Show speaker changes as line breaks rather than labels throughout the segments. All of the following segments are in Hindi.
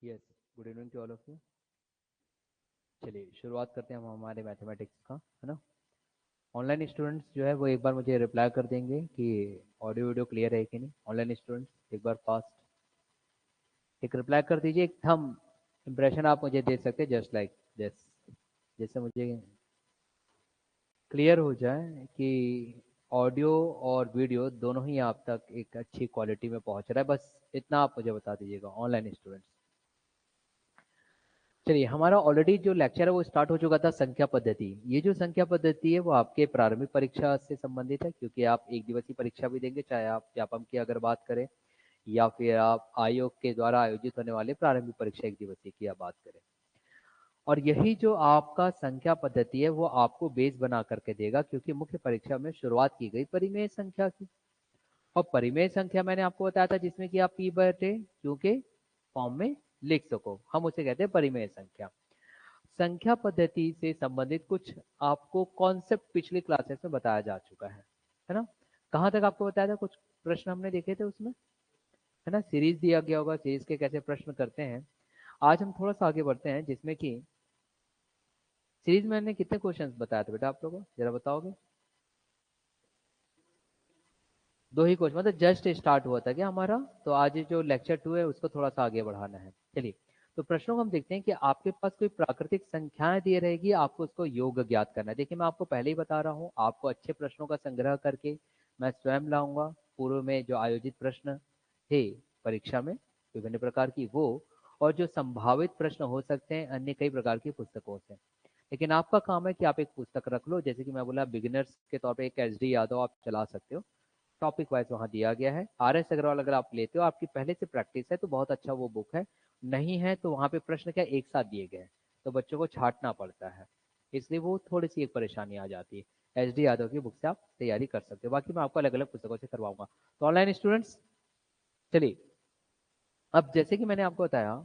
Yes, good evening to all of you. चलिए शुरुआत करते हैं हम हमारे मैथमेटिक्स का, है ना। ऑनलाइन स्टूडेंट्स जो है वो एक बार मुझे रिप्लाई कर देंगे कि ऑडियो वीडियो क्लियर है कि नहीं। ऑनलाइन स्टूडेंट्स एक बार फास्ट एक रिप्लाई कर दीजिए, एक थम इम्प्रेशन आप मुझे दे सकते हैं, जस्ट लाइक दिस, जैसे मुझे क्लियर हो जाए कि ऑडियो और वीडियो दोनों ही आप तक एक अच्छी क्वालिटी में पहुंच रहा है। बस इतना आप मुझे बता दीजिएगा ऑनलाइन स्टूडेंट्स। चलिए, हमारा ऑलरेडी जो लेक्चर है वो स्टार्ट हो चुका था संख्या पद्धति। ये जो संख्या पद्धति है वो आपके प्रारंभिक परीक्षा से संबंधित है, क्योंकि आप एक दिवसीय परीक्षा भी देंगे, चाहे आप व्यापम की अगर बात करें या फिर आप आयोग के द्वारा आयोजित होने वाले प्रारंभिक परीक्षा एक दिवसीय की आप बात करें। और यही जो आपका संख्या पद्धति है वो आपको बेस बना करके देगा, क्योंकि मुख्य परीक्षा में शुरुआत की गई परिमेय संख्या की। और परिमेय संख्या मैंने आपको बताया था जिसमें कि आप P/Q के फॉर्म में लिख सको, हम उसे कहते हैं परिमेय संख्या। संख्या पद्धति से संबंधित कुछ आपको कॉन्सेप्ट पिछली क्लासेस में बताया जा चुका है ना। कहाँ तक आपको बताया था, कुछ प्रश्न हमने देखे थे उसमें, है ना। सीरीज दिया गया होगा, सीरीज के कैसे प्रश्न करते हैं। आज हम थोड़ा सा आगे बढ़ते हैं, जिसमें कि सीरीज में मैंने कितने क्वेश्चंस बताया था बेटा आप लोगों को, जरा बताओगे। दो ही क्वेश्चन, मतलब जस्ट स्टार्ट हुआ था क्या हमारा। तो आज जो लेक्चर 2 है उसको थोड़ा सा आगे बढ़ाना है। चलिए, तो प्रश्नों को हम देखते हैं कि आपके पास कोई प्राकृतिक संख्याएं दी रहेगी, आपको उसको योग ज्ञात करना है। देखिए, मैं आपको पहले ही बता रहा हूँ, आपको अच्छे प्रश्नों का संग्रह करके मैं स्वयं लाऊंगा। पूर्व में जो आयोजित प्रश्न थे परीक्षा में विभिन्न प्रकार की वो, और जो संभावित प्रश्न हो सकते हैं अन्य कई प्रकार की पुस्तकों से। लेकिन आपका काम है कि आप एक पुस्तक रख लो, जैसे कि मैं बोला बिगिनर्स के तौर पे एक SD यादव आप चला सकते हो। टॉपिक वाइज वहाँ दिया गया है। RS अग्रवाल अगर आप लेते हो, आपकी पहले से प्रैक्टिस है तो बहुत अच्छा वो बुक है। नहीं है तो वहाँ पे प्रश्न क्या एक साथ दिए गए हैं, तो बच्चों को छांटना पड़ता है, इसलिए वो थोड़ी सी एक परेशानी आ जाती है। SD यादव की बुक से आप तैयारी कर सकते हो, बाकी मैं आपको अलग अलग पुस्तकों से करवाऊंगा। तो ऑनलाइन स्टूडेंट्स, चलिए, अब जैसे कि मैंने आपको बताया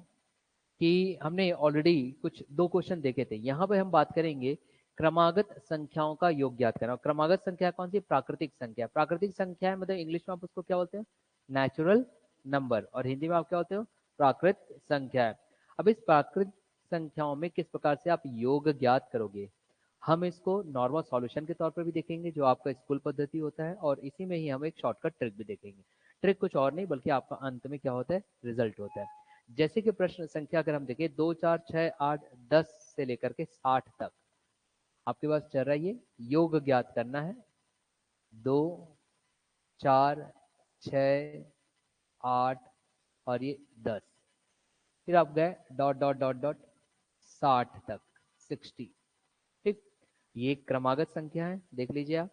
कि हमने ऑलरेडी कुछ दो क्वेश्चन देखे थे। यहाँ पे हम बात करेंगे क्रमागत संख्याओं का योग ज्ञात करना। क्रमागत संख्या कौन सी, प्राकृतिक संख्या। प्राकृतिक संख्या है मतलब इंग्लिश में आप उसको क्या बोलते हैं, नेचुरल नंबर, और हिंदी में आप क्या बोलते हो, प्राकृत संख्या है। अब इस प्राकृत संख्याओं में किस प्रकार से आप योग ज्ञात करोगे, हम इसको नॉर्मल सॉल्यूशन के तौर पर भी देखेंगे जो आपका स्कूल पद्धति होता है, और इसी में ही हम एक शॉर्टकट ट्रिक भी देखेंगे। ट्रिक कुछ और नहीं बल्कि आपका अंत में क्या होता है, रिजल्ट होता है। जैसे कि प्रश्न संख्या अगर हम देखें 2 4 6 8 10 से लेकर के 60 तक आपके पास चल रहा है, ये योग ज्ञात करना है। 2 4 6 8 और ये 10, फिर आप गए डॉट डॉट डॉट डॉट 60 तक, 60। ठीक, ये क्रमागत संख्या है, देख लीजिए आप।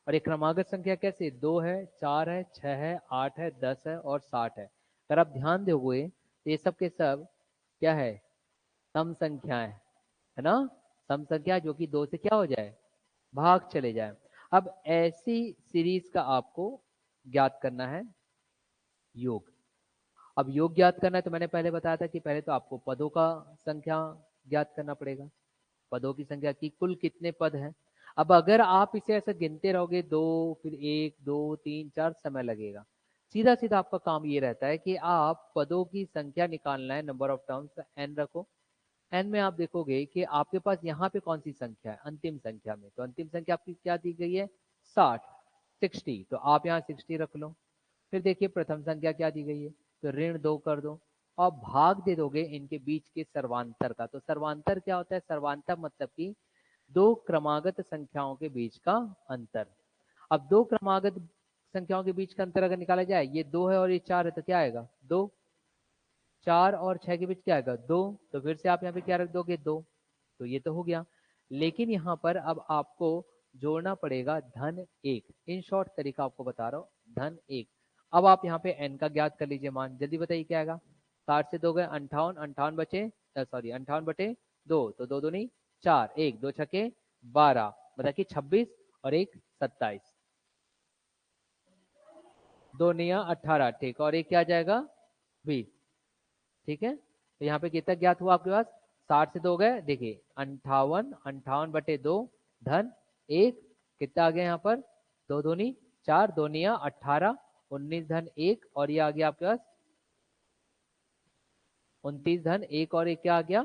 और ये क्रमागत संख्या कैसे, 2 है, 4 है, 6 है, 8 है, 10 है और 60 है। अगर आप ध्यान दोगे तो ये सब के सब क्या है, सम संख्याएं, है ना। सम संख्या जो कि 2 से क्या हो जाए, भाग चले जाए। अब ऐसी सीरीज का आपको ज्ञात करना है योग। अब योग ज्ञात करना है तो मैंने पहले बताया था कि पहले तो आपको पदों का संख्या ज्ञात करना पड़ेगा, पदों की संख्या की कुल कितने पद हैं। अब अगर आप इसे ऐसे गिनते रहोगे, 2 फिर 1 2 3 4 समय लगेगा। सीधा सीधा आपका काम ये रहता है कि आप पदों की संख्या निकालना है, नंबर ऑफ टर्म्स n रखो। n में आप देखोगे कि आपके पास यहाँ पे कौन सी संख्या है, अंतिम संख्या में, तो अंतिम संख्या आपकी क्या दी गई है, 60, 60, तो आप यहाँ 60 रख लो। फिर देखिए प्रथम संख्या क्या दी गई है, तो ऋण 2 कर दो, और भाग दे दोगे इनके बीच के सर्वांतर का। तो सर्वांतर क्या होता है, सर्वांतर मतलब कि दो क्रमागत संख्याओं के बीच का अंतर। अब दो क्रमागत संख्याओं के बीच का अंतर अगर निकाला जाए, ये 2 है और ये 4 है, तो क्या आएगा 2, 4 और 6 के बीच क्या आएगा 2, तो फिर से आप यहाँ पे क्या रख दोगे 2, तो ये तो हो गया। लेकिन यहाँ पर अब आपको जोड़ना पड़ेगा धन 1। इन शॉर्ट तरीका आपको बता रहा हूँ, धन 1। अब आप यहाँ पे n का ज्ञात कर लीजिए मान, जल्दी बताइए क्या आएगा। 60 से 2 गए 58, 58 बचे, सॉरी 58/2, तो 2 दूनी 4, 1 2 छके 12, मतलब कि 26 और 1 27, 2 निया 18, ठीक, और एक क्या आ जाएगा 20। ठीक है, तो यहाँ पे कितना ज्ञात हुआ आपके पास, 60 से 2 गए, देखिए 58, 58/2 धन 1, कितना आ गया यहाँ पर, 2 दूनी 4, 2 निया 18, 19 धन 1, और ये आ गया आपके पास 29 धन एक और एक क्या आ गया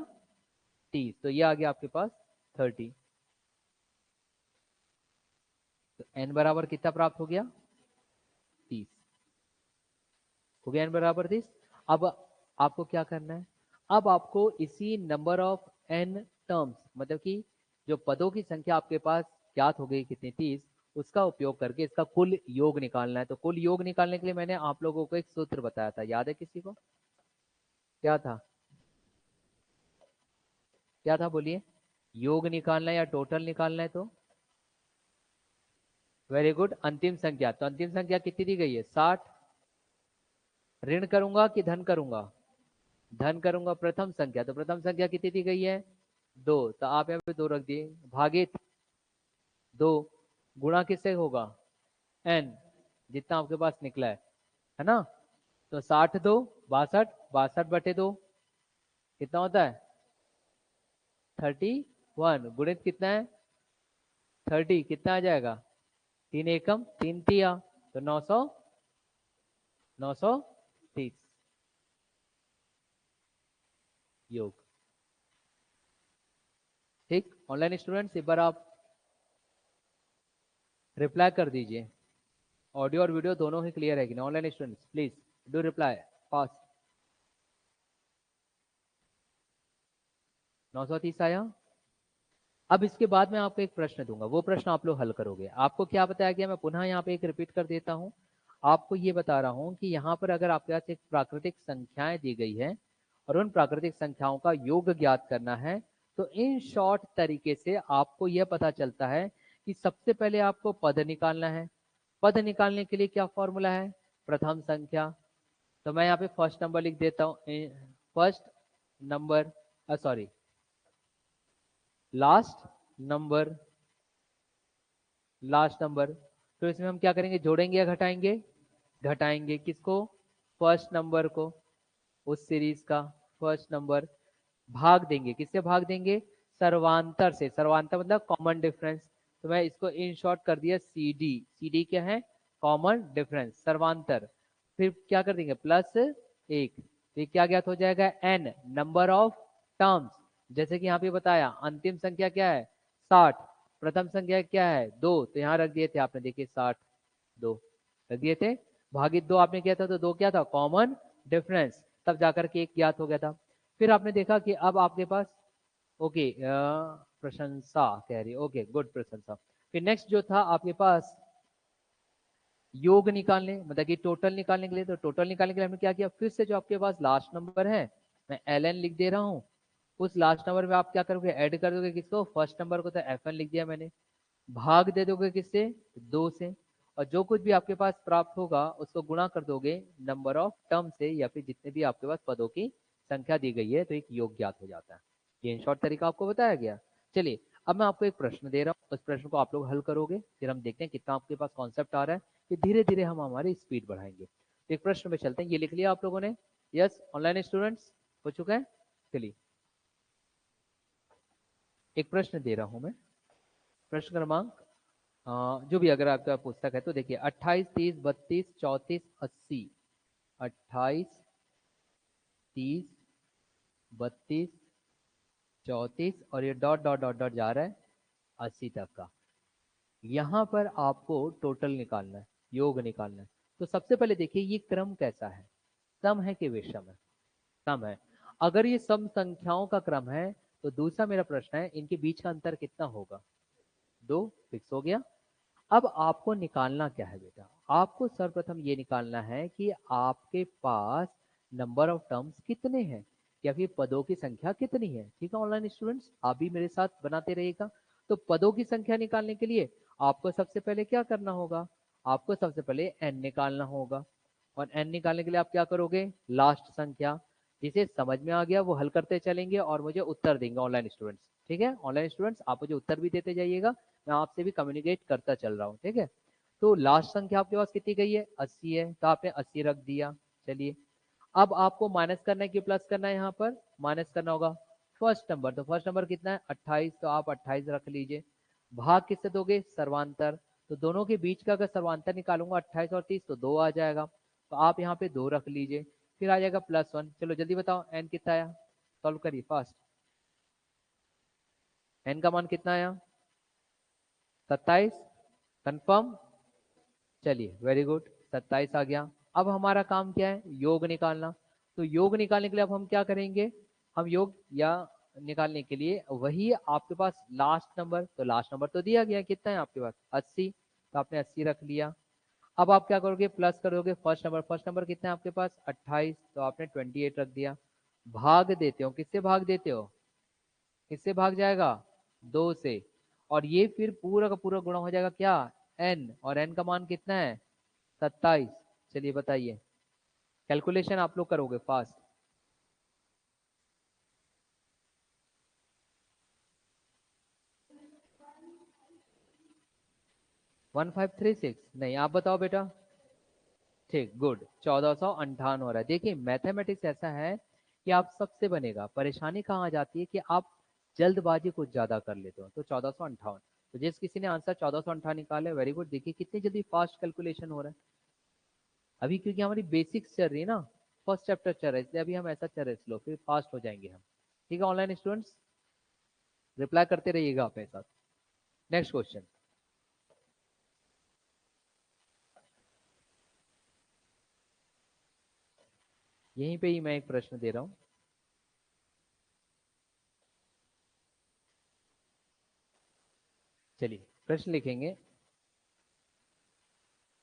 30, तो ये आ गया आपके पास 30। तो n बराबर कितना प्राप्त हो गया 30, हो गया n बराबर 30। अब आपको क्या करना है, अब आपको इसी नंबर ऑफ n टर्म्स, मतलब कि जो पदों की संख्या आपके पास ज्ञात हो गई कितनी 30, उसका उपयोग करके इसका कुल योग निकालना है। तो कुल योग निकालने के लिए मैंने आप लोगों को एक सूत्र बताया था, याद है किसी को? क्या था, क्या था बोलिए? योग निकालना है या टोटल निकालना है? तो वेरी गुड, अंतिम संख्या। तो अंतिम संख्या कितनी दी गई है 60। ऋण करूंगा कि धन करूंगा? धन करूंगा प्रथम संख्या, तो प्रथम संख्या कितनी दी गई है 2, तो आप यहाँ पे 2 रख दिए, भागित 2, गुणा किससे होगा n, जितना आपके पास निकला है ना? तो 60 2 62, 62/2 कितना होता है 31, गुणित कितना है 30, कितना आ जाएगा 3 एकम 3 तिया, तो 930 योग। ठीक, ऑनलाइन स्टूडेंट्स एक बार आप रिप्लाई कर दीजिए, ऑडियो और वीडियो दोनों ही क्लियर है कि नहीं? Online students please do reply fast. 930 आया। अब इसके बाद मैं आपको एक प्रश्न दूंगा, वो प्रश्न आप लोग हल करोगे। आपको क्या बताया गया, मैं पुनः यहाँ पे एक रिपीट कर देता हूँ। आपको ये बता रहा हूँ कि यहाँ पर अगर आपके पास एक प्राकृतिक संख्याएं दी गई है और उन प्राकृतिक संख्याओं का योग ज्ञात करना है, तो इन शॉर्ट तरीके से आपको यह पता चलता है कि सबसे पहले आपको पद निकालना है। पद निकालने के लिए क्या फॉर्मूला है, प्रथम संख्या। तो मैं यहाँ पे फर्स्ट नंबर लिख देता हूँ, first number, sorry last number, last number. तो इसमें हम क्या करेंगे, जोड़ेंगे या घटाएंगे? घटाएंगे। किसको? फर्स्ट नंबर को, उस सीरीज का फर्स्ट नंबर। भाग देंगे, किससे भाग देंगे? सर्वांतर से। सर्वांतर मतलब कॉमन डिफरेंस। तो मैं इसको इन शॉर्ट कर दिया सी डी। सी डी क्या है? कॉमन डिफरेंस, सर्वांतर। फिर क्या कर देंगे, प्लस 1। तो क्या ज्ञात हो जाएगा, एन नंबर ऑफ टर्म्स। जैसे कि यहाँ पे बताया अंतिम संख्या क्या है 60, प्रथम संख्या क्या है 2, तो यहाँ रख दिए थे आपने, देखिए 60 2 रख दिए थे, भागित 2 आपने किया था, तो 2 क्या था, कॉमन डिफरेंस, तब जाकर के एक ज्ञात हो गया था। फिर आपने देखा कि अब आपके पास ओके, प्रशंसा कह रही, ओके गुड प्रशंसा। फिर नेक्स्ट जो था आपके पास योग निकालने, मतलब कि टोटल निकालने के लिए, तो टोटल निकालने के लिए हमने क्या किया, फिर से जो आपके पास लास्ट नंबर है मैं ln लिख दे रहा हूँ, उस लास्ट नंबर में आप क्या करोगे, ऐड कर दोगे किसको, फर्स्ट नंबर को, तो fn लिख दिया मैंने। भाग दे दोगे किससे, 2 से, और जो कुछ भी आपके पास प्राप्त होगा उसको गुणा कर दोगे नंबर ऑफ टर्म से, या फिर जितने भी आपके पास पदों की संख्या दी गई है, तो एक योग ज्ञात हो जाता है। ये इन शॉर्ट तरीका आपको बताया गया। चलिए अब मैं आपको एक प्रश्न दे रहा हूँ, उस प्रश्न को आप लोग हल करोगे, फिर हम देखते हैं कितना आपके पास कॉन्सेप्ट आ रहा है, कि धीरे धीरे हम हमारी स्पीड बढ़ाएंगे। तो एक प्रश्न में चलते हैं, ये लिख लिया आप लोगों ने? यस ऑनलाइन स्टूडेंट्स, हो चुका है? चलिए एक प्रश्न दे रहा हूं मैं, प्रश्न क्रमांक जो भी अगर आपका पुस्तक है तो देखिए 28 30 32 34 80, 28 30 32 34 और ये डॉट डॉट डॉट डॉट जा रहा है 80 तक का। यहाँ पर आपको टोटल निकालना है, योग निकालना है। तो सबसे पहले देखिए ये क्रम कैसा है, सम है कि विषम है? सम है। अगर ये सम संख्याओं का क्रम है तो दूसरा मेरा प्रश्न है इनके बीच का अंतर कितना होगा, 2 फिक्स हो गया। अब आपको निकालना क्या है बेटा, आपको सर्वप्रथम ये निकालना है कि आपके पास नंबर ऑफ टर्म्स कितने हैं, या फिर पदों की संख्या कितनी है। ठीक है ऑनलाइन स्टूडेंट्स, आप भी मेरे साथ बनाते रहिएगा। तो पदों की संख्या निकालने के लिए आपको सबसे पहले क्या करना होगा, आपको सबसे पहले n निकालना होगा, और n निकालने के लिए आप क्या करोगे, लास्ट संख्या। जिसे समझ में आ गया वो हल करते चलेंगे और मुझे उत्तर देंगे ऑनलाइन स्टूडेंट्स। ठीक है ऑनलाइन स्टूडेंट्स, आप मुझे उत्तर भी देते जाइएगा, मैं आपसे भी कम्युनिकेट करता चल रहा हूँ। ठीक है, तो लास्ट संख्या आपके पास कितनी गई है, 80 है, तो आपने 80 रख दिया। चलिए अब आपको माइनस करना है कि प्लस करना है, यहाँ पर माइनस करना होगा फर्स्ट नंबर। तो फर्स्ट नंबर कितना है 28, तो आप 28 रख लीजिए। भाग किससे दोगे, सर्वांतर। तो दोनों के बीच का अगर सर्वांतर निकालूंगा 28 और 30 तो 2 आ जाएगा, तो आप यहाँ पे 2 रख लीजिए। फिर आ जाएगा +1। चलो जल्दी बताओ n कितना आया, सॉल्व करिए फास्ट। n का मान कितना आया, 27। कंफर्म, चलिए वेरी गुड, 27 आ गया। अब हमारा काम क्या है, योग निकालना। तो योग निकालने के लिए अब हम क्या करेंगे, हम योग या निकालने के लिए वही आपके पास लास्ट नंबर, तो लास्ट नंबर तो दिया गया, कितना है आपके पास 80, तो आपने 80 रख लिया। अब आप क्या करोगे, प्लस करोगे फर्स्ट नंबर, फर्स्ट नंबर कितना है आपके पास 28, तो आपने 28 रख दिया। भाग देते हो, किससे भाग देते हो, किससे भाग जाएगा, 2 से। और ये फिर पूरा का पूरा गुणा हो जाएगा क्या, n, और n का मान कितना है 27। चलिए बताइए, कैलकुलेशन आप लोग करोगे फास्ट। 1536 नहीं, आप बताओ बेटा। ठीक, गुड, 1458 हो रहा है। देखिए मैथमेटिक्स ऐसा है कि आप सबसे बनेगा, परेशानी कहाँ आ जाती है कि आप जल्दबाजी कुछ ज्यादा कर लेते हो। तो 1458, तो जिस किसी ने आंसर 1458 निकाले, वेरी गुड। देखिए कितनी जल्दी फास्ट कैलकुलेशन हो रहा है अभी, क्योंकि हमारी बेसिक्स चल रही है ना, फर्स्ट चैप्टर चल रहा है, इसलिए अभी हम ऐसा चल रहे स्लो, फिर फास्ट हो जाएंगे हम। ठीक है ऑनलाइन स्टूडेंट्स, रिप्लाई करते रहिएगा अपने साथ। नेक्स्ट क्वेश्चन, यहीं पे ही मैं एक प्रश्न दे रहा हूँ। चलिए प्रश्न लिखेंगे,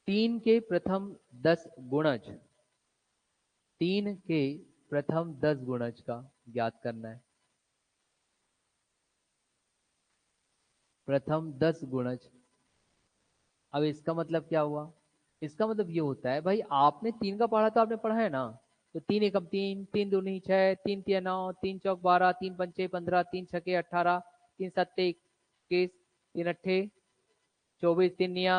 3 के प्रथम 10 गुणज, 3 के प्रथम 10 गुणज का ज्ञात करना है। प्रथम 10 गुणज, अब इसका मतलब क्या हुआ, इसका मतलब ये होता है भाई, आपने 3 का पढ़ा तो आपने पढ़ा है ना, तो 3 एकम 3, 3 दूनी 6, 3 तिया 9, 3 चौक 12, 3 पंचे 15, 3 छके 18, 3 सत्ते 21, 3 अट्ठे 24, 3 निया,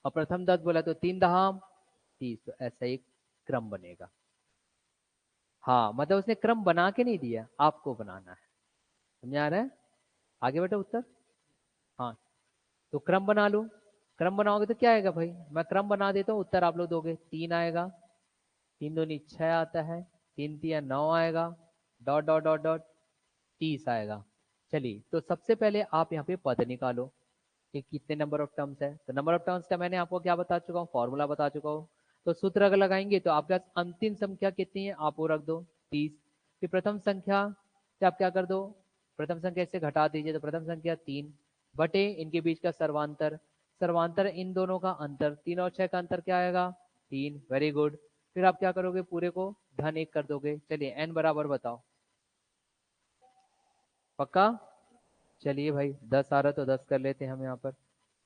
और प्रथम 10 बोला तो 3 दहाम 30, तो ऐसा एक क्रम बनेगा। हाँ मतलब उसने क्रम बना के नहीं दिया, आपको बनाना है, समझ आ रहा है। आगे बेटा उत्तर, हाँ तो क्रम बना लो। क्रम बनाओगे तो क्या आएगा भाई, मैं क्रम बना देता हूँ, उत्तर आप लोग दोगे, 3 आएगा, 3 दूनी 6 आता है, 3 तिया 9 आएगा, डॉट डॉट डॉट डॉट 30 आएगा। चलिए तो सबसे पहले आप यहाँ पे पद निकालो कि कितने नंबर ऑफ टर्म्स है। तो नंबर ऑफ टर्म्स का मैंने आपको क्या बता चुका हूँ, फॉर्मूला बता चुका हूँ। तो सूत्र अगर लगाएंगे तो आपके पास अंतिम संख्या कितनी है, आप वो रख दो 30। फिर प्रथम संख्या से आप क्या कर दो, प्रथम संख्या से घटा दीजिए, तो प्रथम संख्या 3 बटे इनके बीच का सर्वांतर, सर्वांतर इन दोनों का अंतर, 3 और 6 का अंतर क्या आएगा 3, वेरी गुड। फिर आप क्या करोगे, पूरे को धन 1 कर दोगे। चलिए एन बराबर बताओ, पक्का। चलिए भाई 10 आ रहा तो 10 कर लेते हैं हम यहाँ पर,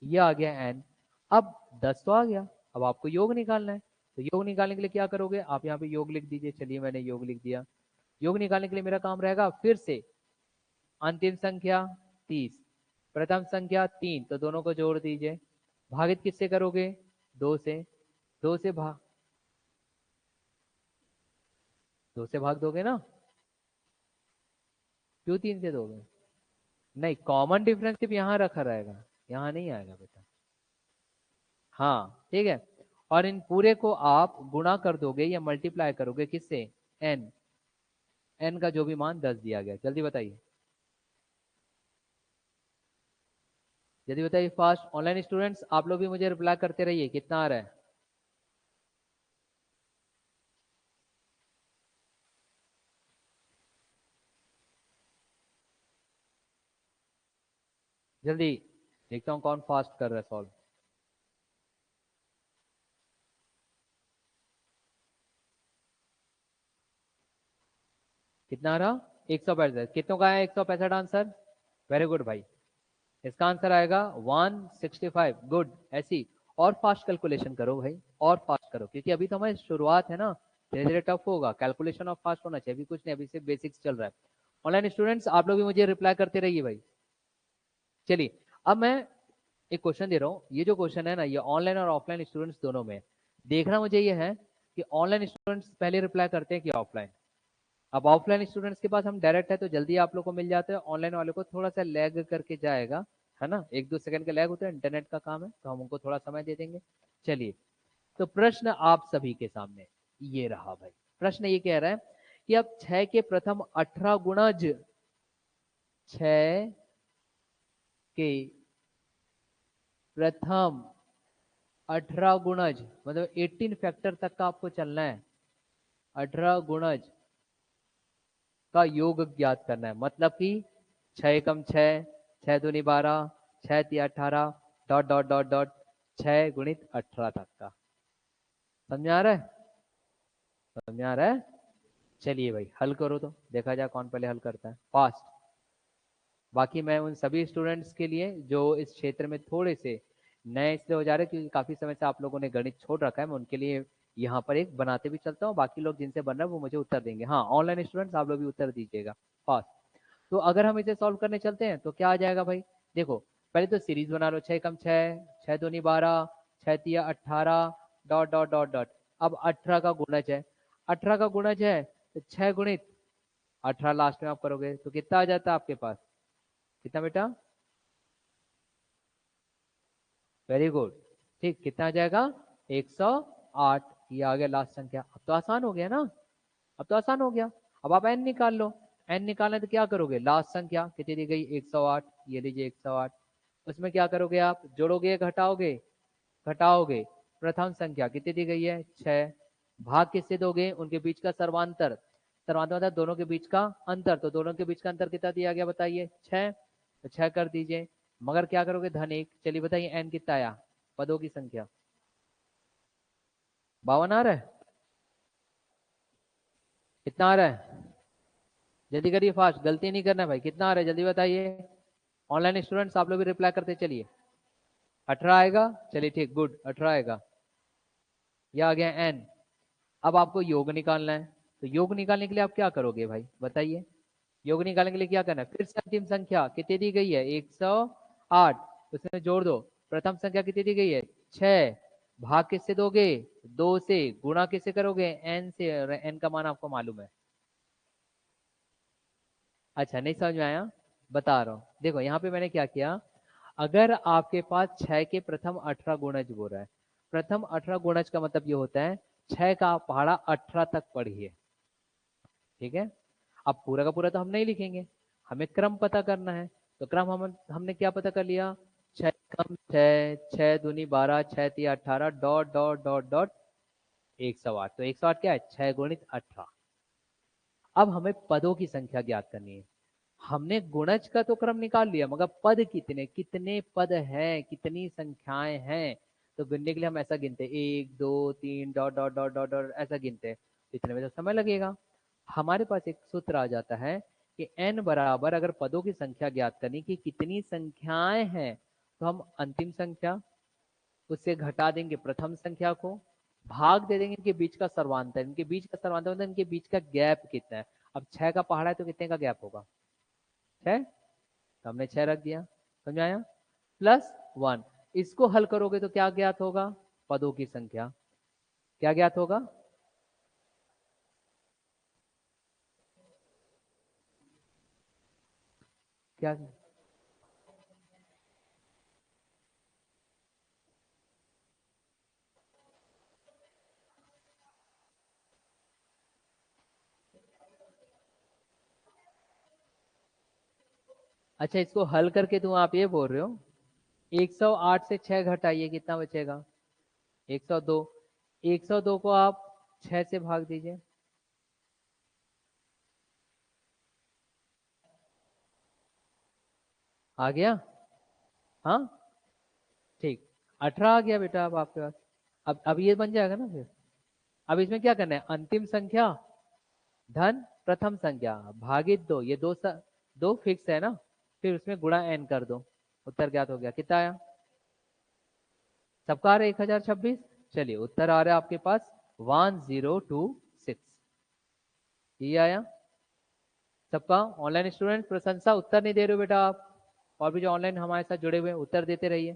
ये आ गया एन। अब 10 तो आ गया, अब आपको योग निकालना है। तो योग निकालने के लिए क्या करोगे, आप यहाँ पे योग लिख दीजिए। चलिए मैंने योग लिख दिया। योग निकालने के लिए मेरा काम रहेगा फिर से, अंतिम संख्या 30, प्रथम संख्या 3, तो दोनों को जोड़ दीजिए। भागित किससे करोगे, 2 से, 2 से भाग, 2 से भाग दोगे ना, क्यों 3 से दोगे, नहीं कॉमन डिफरेंस सिर्फ यहाँ रखा रहेगा, यहाँ नहीं आएगा बेटा। हाँ ठीक है, और इन पूरे को आप गुणा कर दोगे या मल्टीप्लाई करोगे किससे, एन, एन का जो भी मान 10 दिया गया। जल्दी बताइए, जल्दी बताइए फास्ट। ऑनलाइन स्टूडेंट्स आप लोग भी मुझे रिप्लाई करते रहिए, कितना आ रहा है। जल्दी देखता हूँ कौन फास्ट कर रहा है सॉल्व। कितना आ रहा, 165, कितनों का है 165 आंसर, वेरी गुड भाई। इसका आंसर आएगा 165, गुड। ऐसी और फास्ट कैलकुलेशन करो भाई, और फास्ट करो, क्योंकि अभी तो हमारी शुरुआत है ना, धीरे धीरे टफ होगा, कैलकुलेशन और फास्ट होना चाहिए, अभी कुछ नहीं, अभी सिर्फ बेसिक्स चल रहा है। ऑनलाइन स्टूडेंट्स आप लोग भी मुझे रिप्लाई करते रहिए भाई। चलिए अब मैं एक क्वेश्चन दे रहा हूँ, ये जो क्वेश्चन है ना, ये ऑनलाइन और ऑफलाइन स्टूडेंट्स दोनों में देखना मुझे ये है कि ऑनलाइन स्टूडेंट्स पहले रिप्लाई करते हैं कि ऑफलाइन। अब ऑफलाइन स्टूडेंट्स के पास हम डायरेक्ट है तो जल्दी आप लोग को मिल जाते हैं, ऑनलाइन वाले को थोड़ा सा लैग करके जाएगा, है ना, 1-2 सेकंड का लैग होता है, इंटरनेट का काम है, तो हम उनको थोड़ा समय दे देंगे। चलिए तो प्रश्न आप सभी के सामने, ये रहा भाई। प्रश्न ये कह रहा है कि अब 6 के प्रथम 18 गुणज, 6 के प्रथम 18 गुणज मतलब 18 फैक्टर तक का आपको चलना है। 18 गुणज का योग ज्ञात करना है, मतलब कि 6 एकम 6, 6 दूनी 12, 6 तिया 18, डॉट डॉट डॉट डॉट 6 गुणित 18 तक का। समझ में आ रहा है? समझ में आ रहा है? चलिए भाई हल करो, तो देखा जाए कौन पहले हल करता है फास्ट। बाकी मैं उन सभी स्टूडेंट्स के लिए जो इस क्षेत्र में थोड़े से नए इसलिए हो जा रहे हैं क्योंकि काफी समय से आप लोगों ने गणित छोड़ रखा है, मैं उनके लिए यहाँ पर एक बनाते भी चलता हूँ। बाकी लोग जिनसे बन रहा है वो मुझे उत्तर देंगे। हाँ, ऑनलाइन स्टूडेंट्स आप लोग भी उत्तर दीजिएगा फास्ट। तो अगर हम इसे सॉल्व करने चलते हैं तो क्या आ जाएगा भाई? देखो पहले तो सीरीज बना लो, 6 कम 6, 6 दूनी 12, 6 तिया 18, डॉट डॉट डॉट डॉट। अब 18 का गुणज है, 18 का गुणज है तो 6 गुणित 18 लास्ट में आप करोगे तो कितना आ जाता है आपके पास? कितना बेटा? Very good. ठीक, कितना आ जाएगा? 108। ये आ गया लास्ट संख्या। अब तो आसान हो गया ना, अब तो आसान हो गया। अब आप एन निकाल लो। एन निकालना है तो क्या करोगे? लास्ट संख्या कितनी दी गई? 108। ये लीजिए 108। उसमें क्या करोगे आप? जोड़ोगे घटाओगे? घटाओगे। प्रथम संख्या कितनी दी गई है? 6। भाग किससे दोगे? उनके बीच का सर्वांतर। सर्वांतर मतलब दोनों के बीच का अंतर, तो दोनों के बीच का अंतर कितना दिया गया बताइए? 6। तो 6 कर दीजिए, मगर क्या करोगे? धन 1। चलिए बताइए एन कितना आया? पदों की संख्या 52 आ रहा है? कितना आ रहा है? जल्दी करिए फास्ट, गलती नहीं करना भाई। कितना आ रहा है जल्दी बताइए। ऑनलाइन स्टूडेंट्स आप लोग भी रिप्लाई करते चलिए। 18 आएगा? चलिए ठीक, गुड, 18 आएगा। यह आ गया एन। अब आपको योग निकालना है, तो योग निकालने के लिए आप क्या करोगे भाई बताइए? योग निकालने के लिए क्या करना है? फिर से अंतिम संख्या कितनी दी गई है? 108। उसमें जोड़ दो। प्रथम संख्या कितनी दी गई है? 6। भाग किससे दोगे? 2 से। गुणा किससे करोगे? एन से। एन का मान आपको मालूम है। अच्छा नहीं समझ में आया? बता रहा हूँ, देखो यहाँ पे मैंने क्या किया। अगर आपके पास 6 के प्रथम 18 गुणज हो रहा है, प्रथम 18 गुणज का मतलब ये होता है 6 का पहाड़ा 18 तक पढ़िए। ठीक है? अब पूरा का पूरा तो हम नहीं लिखेंगे, हमें क्रम पता करना है। तो क्रम हमने क्या पता कर लिया? 6 कम 6, 6 दूनी 12, 6 तिया 18, डॉट डॉट डॉट डॉट 108। तो 108 क्या है? 6 गुणित 18। अब हमें पदों की संख्या ज्ञात करनी है। हमने गुणज का तो क्रम निकाल लिया, मगर पद कितने कितने पद हैं, कितनी संख्याएं हैं, तो गिनने के लिए हम ऐसा गिनते हैं 1 2 3 dot dot dot dot dot ऐसा गिनते हैं। इतने में तो समय लगेगा। हमारे पास एक सूत्र आ जाता है कि n बराबर, अगर पदों की संख्या ज्ञात करनी कि कितनी संख्याएं हैं, तो हम अंतिम संख्या उससे घटा देंगे प्रथम संख्या को, भाग दे देंगे इनके बीच का सर्वांतर। इनके बीच का सर्वांतर मतलब इनके बीच का गैप कितना है। अब 6 का पहाड़ा है तो कितने का गैप होगा? 6। तो हमने 6 रख दिया। समझ आया? प्लस 1। इसको हल करोगे तो क्या ज्ञात होगा? पदों की संख्या। क्या ज्ञात होगा? क्या? अच्छा, इसको हल करके तुम आप ये बोल रहे हो 108 से 6 घटाइए, कितना बचेगा? 102। 102 को आप 6 से भाग दीजिए। आ गया? हाँ ठीक, 18 आ गया बेटा अब आपके पास। अब ये बन जाएगा ना फिर। अब इसमें क्या करना है? अंतिम संख्या धन प्रथम संख्या भागित 2। ये दो फिक्स है ना, फिर उसमें गुणा n कर दो। उत्तर ज्ञात हो गया। कितना आया? सबका आ रहा है 1026। चलिए उत्तर आ रहा है आपके पास 1026। ये आया सबका। ऑनलाइन स्टूडेंट प्रशंसा, उत्तर नहीं दे रहे हो बेटा आप। और भी जो ऑनलाइन हमारे साथ जुड़े हुए हैं उत्तर देते रहिए।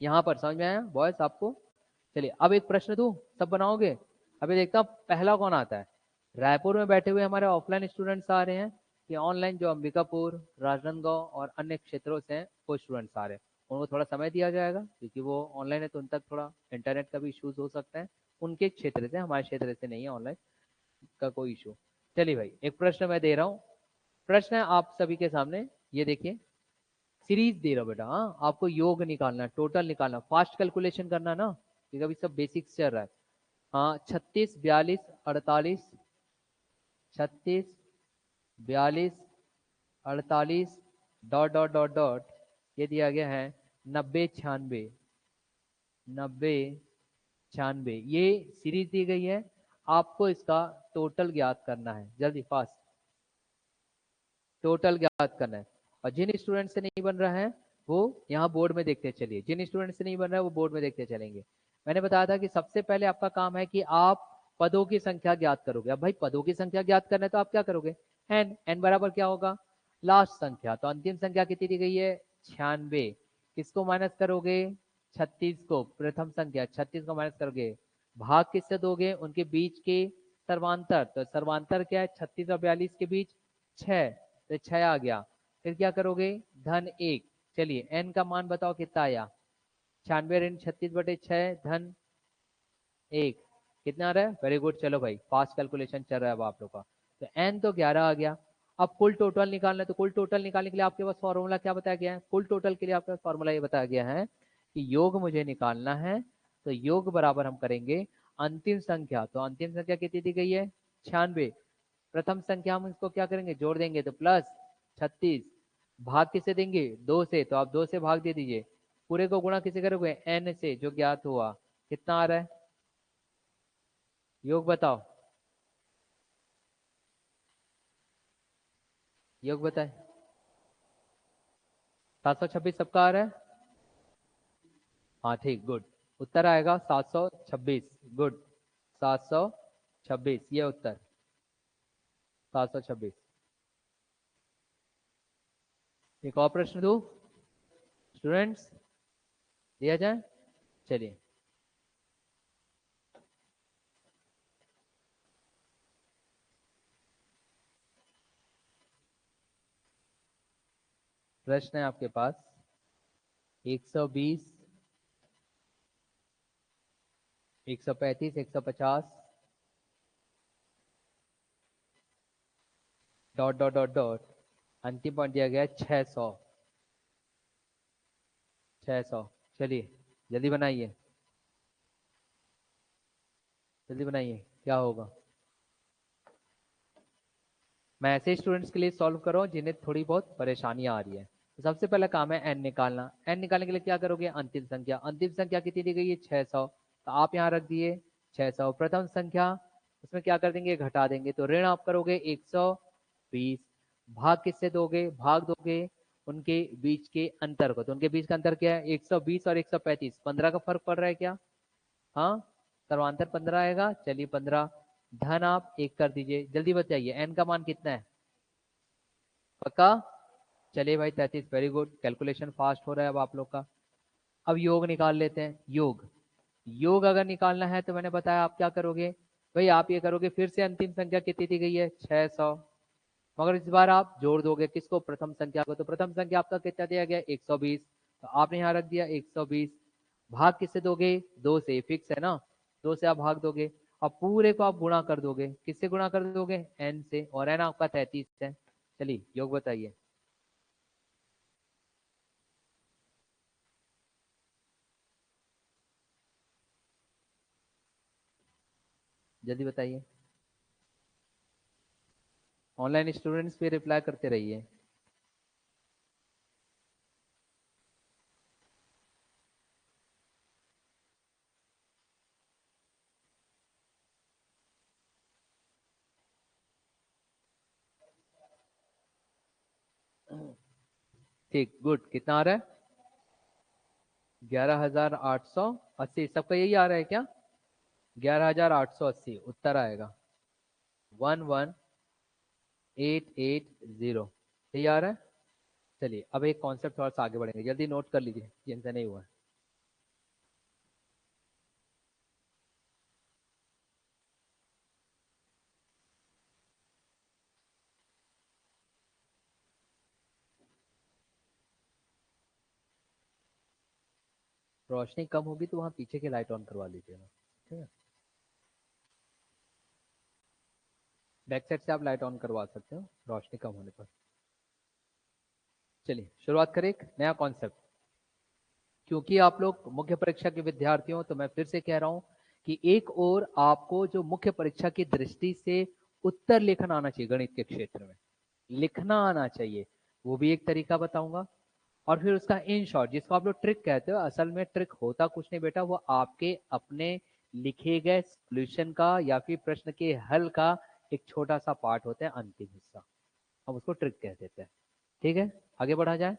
यहाँ पर समझ में आया बॉयस आपको? चलिए अब एक प्रश्न दूं, सब बनाओगे? अभी देखता हूँ पहला कौन आता है। रायपुर में बैठे हुए हमारे ऑफलाइन स्टूडेंट्स आ रहे हैं कि ऑनलाइन जो अंबिकापुर, राजनांदगांव और अन्य क्षेत्रों से हैं वो स्टूडेंट्स आ रहे हैं? उनको थोड़ा समय दिया जाएगा क्योंकि वो ऑनलाइन है, तो उन तक थोड़ा इंटरनेट का भी इश्यूज हो सकता है, उनके क्षेत्र से, हमारे क्षेत्र से नहीं है ऑनलाइन का कोई इशू। चलिए भाई, एक प्रश्न मैं दे रहा हूँ। प्रश्न है आप सभी के सामने, ये देखिए, सीरीज दे रहा हूँ बेटा। हाँ, आपको योग निकालना, टोटल निकालना, फास्ट कैलकुलेशन करना ना, क्योंकि अभी सब बेसिक्स चल रहा है। हाँ, 36, 42, 48, 36, 42, 48, डॉट डॉट डॉट डॉट, ये दिया गया है 90, 96, 90, 96, ये सीरीज दी गई है। आपको इसका टोटल ज्ञात करना है, जल्दी फास्ट टोटल ज्ञात करना है। और जिन स्टूडेंट से नहीं बन रहा है वो यहाँ बोर्ड में देखते चलिए, जिन स्टूडेंट से नहीं बन रहा है वो बोर्ड में देखते चलेंगे। मैंने बताया था कि सबसे पहले आपका काम है कि आप पदों की संख्या ज्ञात करोगे। अब भाई पदों की संख्या ज्ञात करना है तो आप क्या करोगे, एन, एन बराबर क्या होगा, लास्ट संख्या। तो अंतिम संख्या कितनी दी गई है, 96। किसको माइनस करोगे, 36 को, प्रथम संख्या 36 को माइनस करोगे, भाग किससे दोगे, उनके बीच के सर्वांतर। तो सर्वांतर क्या है, 36 और 42 के बीच 6, तो 6 आ गया। फिर क्या करोगे, धन 1। चलिए एन का मान बताओ कितना आया, 96 ऋण 36/6 धन 1, कितना आ रहा है, वेरी गुड। चलो भाई, फास्ट कैलकुलेशन चल रहा है अब आप लोग का। तो एन तो 11 आ गया। अब कुल टोटल निकालना है, तो कुल टोटल निकालने के लिए आपके पास फॉर्मूला क्या बताया गया है, कुल टोटल के लिए आपके पास फॉर्मूला ये बताया गया है कि योग मुझे निकालना है, तो योग बराबर हम करेंगे अंतिम संख्या। तो अंतिम संख्या कितनी दी गई है, 96। प्रथम संख्या हम इसको क्या करेंगे, जोड़ देंगे, तो प्लस 36, भाग किसे देंगे, 2 से, तो आप 2 से भाग दे दीजिए। पूरे को गुणा किसे करोगे, एन से, जो ज्ञात हुआ। कितना आ रहा है, योग बताओ, योग बताए। 726 सबका आ रहा है, हाँ ठीक, गुड। उत्तर आएगा 726, गुड, 726, ये उत्तर 726। एक और प्रश्न दो स्टूडेंट्स, दिया जाए। चलिए, प्रश्न है आपके पास 120, 135, 150, डॉट डॉट डॉट डॉट, अंतिम पॉइंट दिया गया है 600, 600। चलिए जल्दी बनाइए, जल्दी बनाइए, क्या होगा। मैं ऐसे स्टूडेंट्स के लिए सॉल्व कर रहा हूँ जिन्हें थोड़ी बहुत परेशानियां आ रही है। तो सबसे पहला काम है एन निकालना। एन निकालने के लिए क्या करोगे, अंतिम संख्या, अंतिम संख्या कितनी दी गई है, 600, तो आप यहाँ रख दिए 600। प्रथम संख्या, उसमें क्या कर देंगे, घटा देंगे, तो ऋण आप करोगे 120, भाग किससे दोगे, भाग दोगे उनके बीच के अंतर को। तो उनके बीच का अंतर क्या है, 120 और 135, 15 का फर्क पड़ रहा है क्या, हाँ, सर्वांतर 15 आएगा। चलिए 15, धन आप 1 कर दीजिए, जल्दी बताइए एन का मान कितना है, पक्का। चलिए भाई 33, वेरी गुड, कैलकुलेशन फास्ट हो रहा है अब आप लोग का। अब योग निकाल लेते हैं, योग, योग अगर निकालना है तो मैंने बताया आप क्या करोगे, भाई आप ये करोगे, फिर से अंतिम संख्या कितनी दी गई है, 600, मगर इस बार आप जोड़ दोगे किसको, प्रथम संख्या को। तो प्रथम संख्या आपका कितना दिया गया, 120, तो आपने यहाँ रख दिया 120, भाग किससे दोगे, 2 से, फिक्स है ना, 2 से आप भाग दोगे। अब पूरे को आप गुणा कर दोगे, किससे गुणा कर दोगे, एन से, और एन आपका 33 है। चलिए योग बताइए, जल्दी बताइए। ऑनलाइन स्टूडेंट्स भी रिप्लाई करते रहिए। ठीक, गुड, कितना आ रहा है, 11,880, सबका यही आ रहा है क्या, 11,880 उत्तर आएगा, 11,880, यही आ रहा है। चलिए अब एक कॉन्सेप्ट थोड़ा सा आगे बढ़ेंगे, जल्दी नोट कर लीजिए जिनसे नहीं हुआ है। रोशनी कम होगी तो वहां पीछे की लाइट ऑन करवा लीजिएगा, ठीक है। बैक साइड से आप लाइट ऑन करवा सकते हो रोशनी कम होने पर। चलिए शुरुआत करें एक नया कॉन्सेप्ट। क्योंकि आप लोग मुख्य परीक्षा के विद्यार्थी हो तो मैं फिर से कह रहा हूं कि एक और आपको जो मुख्य परीक्षा की दृष्टि से उत्तर लेखन आना चाहिए, गणित के क्षेत्र में लिखना आना चाहिए, वो भी एक तरीका बताऊंगा। और फिर उसका इन शॉर्ट, जिसको आप लोग ट्रिक कहते हो, असल में ट्रिक होता कुछ नहीं बेटा, वो आपके अपने लिखे गए सॉल्यूशन का या फिर प्रश्न के हल का एक छोटा सा पार्ट होता है, अंतिम हिस्सा, हम उसको ट्रिक कह देते हैं। ठीक है, आगे बढ़ा जाए।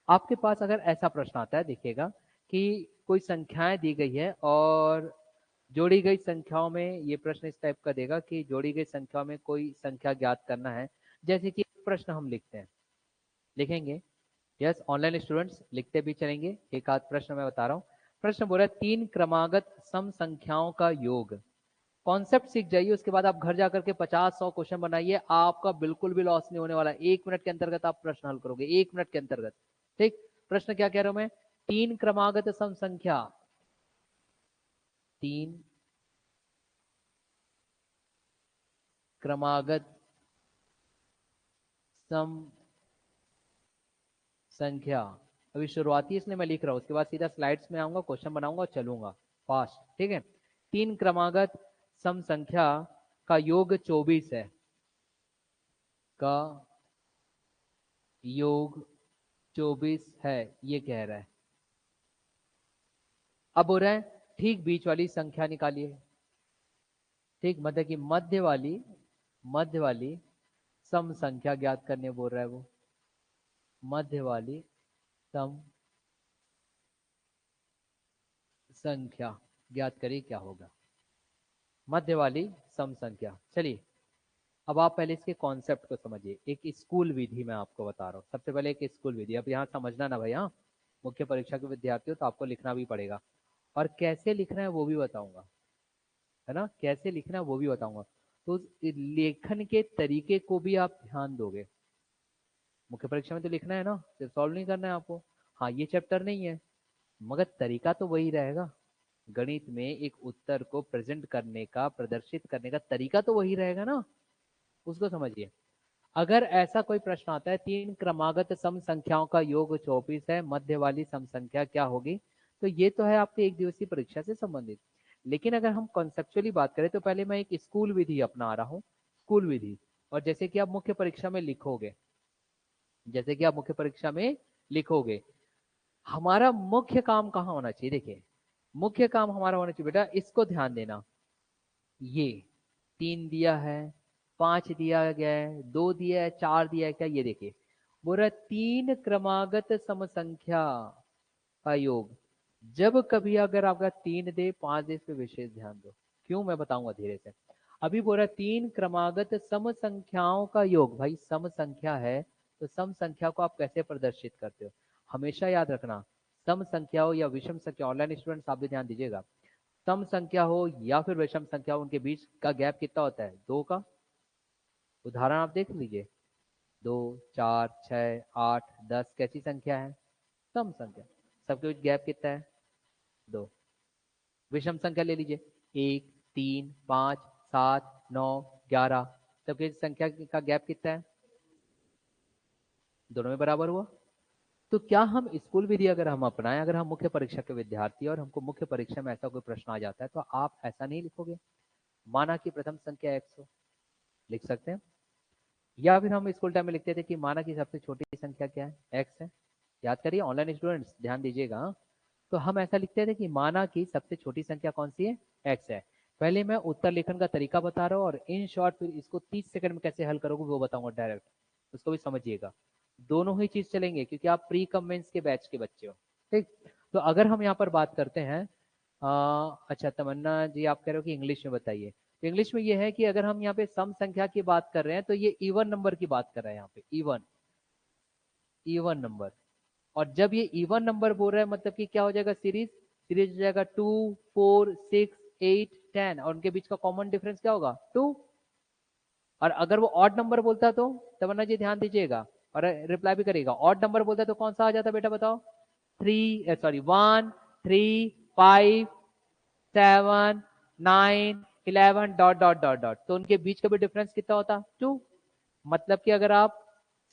आपके पास अगर ऐसा प्रश्न आता है, देखिएगा कि कोई संख्याएं दी गई है और जोड़ी गई संख्याओं में, ये प्रश्न इस टाइप का देगा कि जोड़ी गई संख्याओं में कोई संख्या ज्ञात करना है। जैसे कि प्रश्न हम लिखते हैं, लिखेंगे, यस ऑनलाइन स्टूडेंट्स लिखते भी चलेंगे, एक आध प्रश्न मैं बता रहा हूँ। प्रश्न बोला तीन क्रमागत सम संख्याओं का योग। कॉन्सेप्ट सीख जाइए, उसके बाद आप घर जाकर के 50-100 क्वेश्चन बनाइए, आपका बिल्कुल भी लॉस नहीं होने वाला। 1 मिनट के अंतर्गत आप प्रश्न हल करोगे, 1 मिनट के अंतर्गत। ठीक, प्रश्न क्या कह रहा हूं मैं, तीन क्रमागत सम संख्या, तीन क्रमागत सम संख्या। अभी शुरुआती इसलिए मैं लिख रहा हूं, उसके बाद सीधा स्लाइड्स में आऊंगा, क्वेश्चन बनाऊंगा और चलूंगा फास्ट। ठीक है, तीन क्रमागत सम संख्या का योग 24 है, का योग 24 है, ये कह रहा है। अब हो रहा है ठीक बीच वाली संख्या निकालिए। ठीक, मतलब कि मध्य वाली सम संख्या ज्ञात करने बोल रहा है वो, मध्य वाली सम संख्या ज्ञात करिए क्या होगा, मध्य वाली सम संख्या। चलिए अब आप पहले इसके कॉन्सेप्ट को समझिए। एक स्कूल विधि मैं आपको बता रहा हूँ, सबसे पहले एक स्कूल विधि। अब यहाँ समझना ना भाई, हाँ मुख्य परीक्षा के विद्यार्थी हो तो आपको लिखना भी पड़ेगा, और कैसे लिखना है वो भी बताऊंगा, है ना, कैसे लिखना है वो भी बताऊंगा। तो उस लेखन के तरीके को भी आप ध्यान दोगे। मुख्य परीक्षा में तो लिखना है ना, सिर्फ सॉल्व नहीं करना है आपको। हाँ ये चैप्टर नहीं है, मगर तरीका तो वही रहेगा। गणित में एक उत्तर को प्रेजेंट करने का, प्रदर्शित करने का तरीका तो वही रहेगा ना, उसको समझिए। अगर ऐसा कोई प्रश्न आता है, तीन क्रमागत सम संख्याओं का योग 24 है, मध्य वाली सम संख्या क्या होगी, तो ये तो है आपके एक दिवसीय परीक्षा से संबंधित। लेकिन अगर हम कॉन्सेप्चुअली बात करें तो पहले मैं एक स्कूल विधि अपना रहा हूँ, स्कूल विधि। और जैसे कि आप मुख्य परीक्षा में लिखोगे, जैसे कि आप मुख्य परीक्षा में लिखोगे, हमारा मुख्य काम कहाँ होना चाहिए, देखिए मुख्य काम हमारा होना चाहिए बेटा, इसको ध्यान देना। ये तीन दिया है, पांच दिया गया है, दो दिया है, चार दिया है क्या, ये देखिए बोल रहा है तीन क्रमागत सम संख्या का योग। जब कभी अगर आपका तीन दे, पांच दे, इस पे विशेष ध्यान दो, क्यों मैं बताऊंगा धीरे से। अभी बोल रहा है तीन क्रमागत सम संख्याओं का योग। भाई सम संख्या है तो सम संख्या को आप कैसे प्रदर्शित करते हो, हमेशा याद रखना। सम संख्या हो या विषम संख्या, ऑनलाइन स्टूडेंट्स आप भी ध्यान दीजिएगा, सम संख्या हो या फिर विषम संख्या हो, उनके बीच का गैप कितना होता है, दो का। उदाहरण आप देख लीजिए, 2, 4, 6, 8, 10 कैसी संख्या है, सम संख्या, सबके बीच गैप कितना है, दो। विषम संख्या ले लीजिए, 1, 3, 5, 7, 9, 11, सबके बीच संख्या का गैप कितना है, दोनों में बराबर हुआ। तो क्या हम स्कूल विधि अगर हम अपनाएं, अगर हम मुख्य परीक्षा के विद्यार्थी और हमको मुख्य परीक्षा में ऐसा कोई प्रश्न आ जाता है, तो आप ऐसा नहीं लिखोगे, माना कि प्रथम संख्या x हो, लिख सकते हैं। या फिर हम स्कूल टाइम में लिखते थे कि माना की सबसे छोटी संख्या क्या है, x है। याद करिए ऑनलाइन स्टूडेंट्स ध्यान दीजिएगा, हाँ? तो हम ऐसा लिखते थे कि माना की सबसे छोटी संख्या कौन सी है, x है। पहले मैं उत्तर लेखन का तरीका बता रहा हूँ, और इन शॉर्ट फिर इसको 30 सेकंड में कैसे हल करोगे वो बताऊंगा डायरेक्ट, उसको भी समझिएगा। दोनों ही चीज चलेंगे क्योंकि आप प्री कम मेंस के बैच के बच्चे हो। ठीक, तो अगर हम यहाँ पर बात करते हैं, अच्छा तमन्ना जी आप कह रहे हो कि इंग्लिश में बताइए, तो इंग्लिश में ये है कि अगर हम यहाँ पे सम संख्या की बात कर रहे हैं तो ये इवन नंबर की बात कर रहे हैं, यहाँ पे इवन, इवन नंबर। और जब ये इवन नंबर बोल रहे हैं मतलब कि क्या हो जाएगा, सीरीज, सीरीज हो जाएगा 2, 4, 6, 8, 10, और उनके बीच का कॉमन डिफरेंस क्या होगा, 2। और अगर वो ऑड नंबर बोलता तो तमन्ना जी ध्यान दीजिएगा और रिप्लाई भी करेगा, ऑड नंबर बोलता तो कौन सा आ जाता बेटा बताओ, 3, sorry 1, 3, 5, 7, 9, 11 dot dot dot dot, तो उनके बीच का भी डिफरेंस कितना होता? 2। मतलब कि अगर आप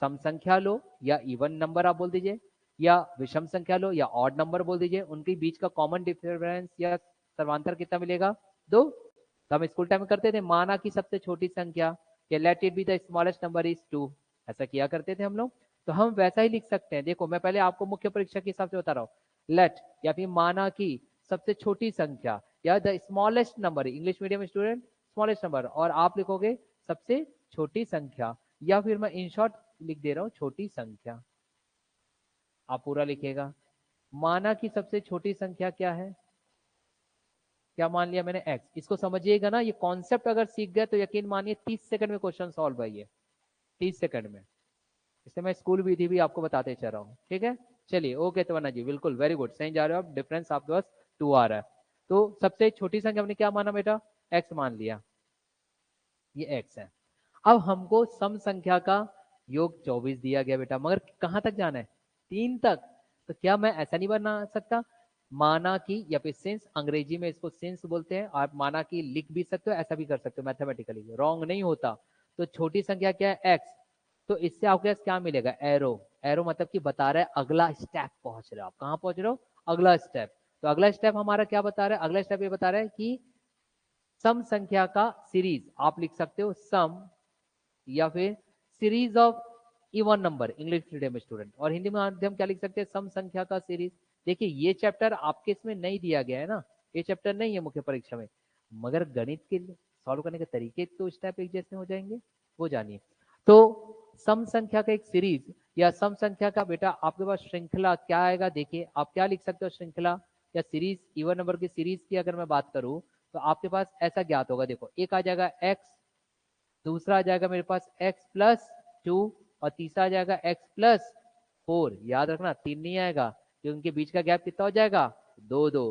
सम संख्या लो या इवन नंबर आप बोल दीजिए, या विषम संख्या लो या ऑड नंबर बोल दीजिए, उनके बीच का कॉमन डिफरेंस या सर्वांतर कितना मिलेगा? 2। तो हम स्कूल टाइम में करते थे, माना कि सबसे छोटी संख्या, let it be the smallest number is 2, ऐसा किया करते थे हम लोग। तो हम वैसा ही लिख सकते हैं। देखो मैं पहले आपको मुख्य परीक्षा के हिसाब से बता रहा हूँ। लेट या फिर माना कि सबसे छोटी संख्या या the smallest number, English medium student smallest number, और आप लिखोगे सबसे छोटी संख्या, या फिर मैं इन शॉर्ट लिख दे रहा हूं छोटी संख्या, आप पूरा लिखेगा। माना कि सबसे छोटी संख्या क्या है? क्या मान लिया मैंने? x। इसको समझिएगा ना, ये कॉन्सेप्ट अगर सीख गए तो यकीन मानिए 30 सेकंड में क्वेश्चन सॉल्व है ये, 30 सेकंड में। इससे मैं स्कूल विधि भी आपको बताते चल रहा हूँ, ठीक है। चलिए ओके तमन्ना जी, बिल्कुल वेरी गुड, सही जा रहे हो आप। डिफरेंस आपके पास 2 आ रहा है। तो सबसे छोटी संख्या हमने क्या माना बेटा? x मान लिया, ये x है। अब हमको सम संख्या का योग 24 दिया गया बेटा, मगर कहां तक जाना है? 3 तक। तो क्या मैं ऐसा नहीं बना सकता? माना कि, या फिर सिंस, अंग्रेजी में इसको सिंस बोलते हैं, आप माना कि लिख भी सकते हो, ऐसा भी कर सकते हो, मैथमेटिकली रॉन्ग नहीं होता। तो छोटी संख्या क्या है? x। तो इससे आपके पास क्या मिलेगा? एरो। एरो मतलब कि बता रहा है अगला स्टेप पहुंच रहे हो आप। कहां पहुंच रहे हो? अगला स्टेप। तो अगला स्टेप हमारा क्या बता रहा है? अगला स्टेप ये बता रहा है कि सम संख्या का सीरीज आप लिख सकते हो, सम या फिर series of even number, English medium student, और हिंदी माध्यम क्या लिख सकते हैं? सम संख्या का सीरीज। देखिए ये चैप्टर आपके इसमें नहीं दिया गया है ना, ये चैप्टर नहीं है मुख्य परीक्षा में, मगर गणित के सॉल्व करने के तरीके तो स्टेप एक जैसे हो जाएंगे, वो जानिए। तो सम संख्या का एक सीरीज या सम संख्या का बेटा आपके पास श्रृंखला क्या आएगा? देखिए आप क्या लिख सकते हो? श्रृंखला या सीरीज, इवन नंबर की सीरीज की अगर मैं बात करूं तो आपके पास ऐसा ज्ञात होगा। देखो एक आ जाएगा x, दूसरा आ जाएगा मेरे पास x+2, और तीसरा आ जाएगा x+4। याद रखना 3 नहीं आएगा, क्योंकि उनके बीच का गैप कितना हो जाएगा? 2 2।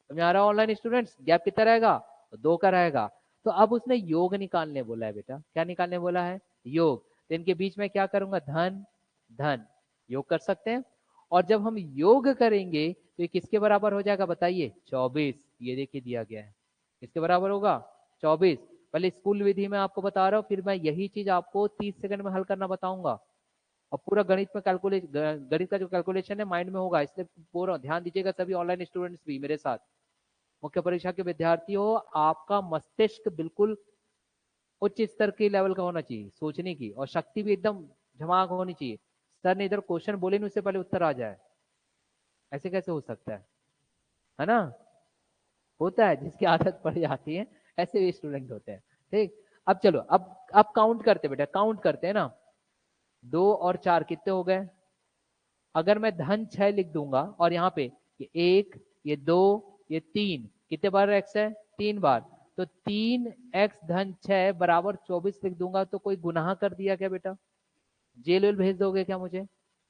समझ आ रहा है ऑनलाइन स्टूडेंट्स? गैप कितना रहेगा? 2 का रहेगा। तो अब उसने योग निकालने बोला है बेटा। क्या निकालने बोला है? योग। तो इनके बीच में क्या करूंगा? धन धन, योग कर सकते हैं। और जब हम योग करेंगे तो ये किसके बराबर हो जाएगा बताइए? 24। ये देखिए दिया गया है, किसके बराबर होगा? 24। पहले स्कूल विधि में आपको बता रहा हूँ, फिर मैं यही चीज आपको 30 सेकंड में हल करना बताऊंगा। और पूरा गणित में कैलकुलेट, गणित का जो कैलकुलेशन है माइंड में होगा, इसलिए पूरा ध्यान दीजिएगा सभी ऑनलाइन स्टूडेंट्स भी मेरे साथ। मुख्य परीक्षा के विद्यार्थी हो, आपका मस्तिष्क बिल्कुल उच्च स्तर के लेवल का होना चाहिए सोचने की, और शक्ति भी एकदम झमाक होनी चाहिए। सर ने इधर क्वेश्चन बोले नहीं उससे पहले उत्तर आ जाए, ऐसे कैसे हो सकता है ना? होता है, जिसकी आदत पड़ जाती है ऐसे भी स्टूडेंट होते हैं। ठीक, अब चलो, अब काउंट करते बेटा, काउंट करते हैं ना। 2 और 4 कितने हो गए? अगर मैं धन 6 लिख दूंगा, और यहाँ पे ये 1, ये 2, ये 3, कितने बार एक्स है? 3 बार। तो 3x धन 6 बराबर 24 लिख दूंगा, तो कोई गुनाह कर दिया क्या बेटा? जेल वेल भेज दोगे क्या मुझे?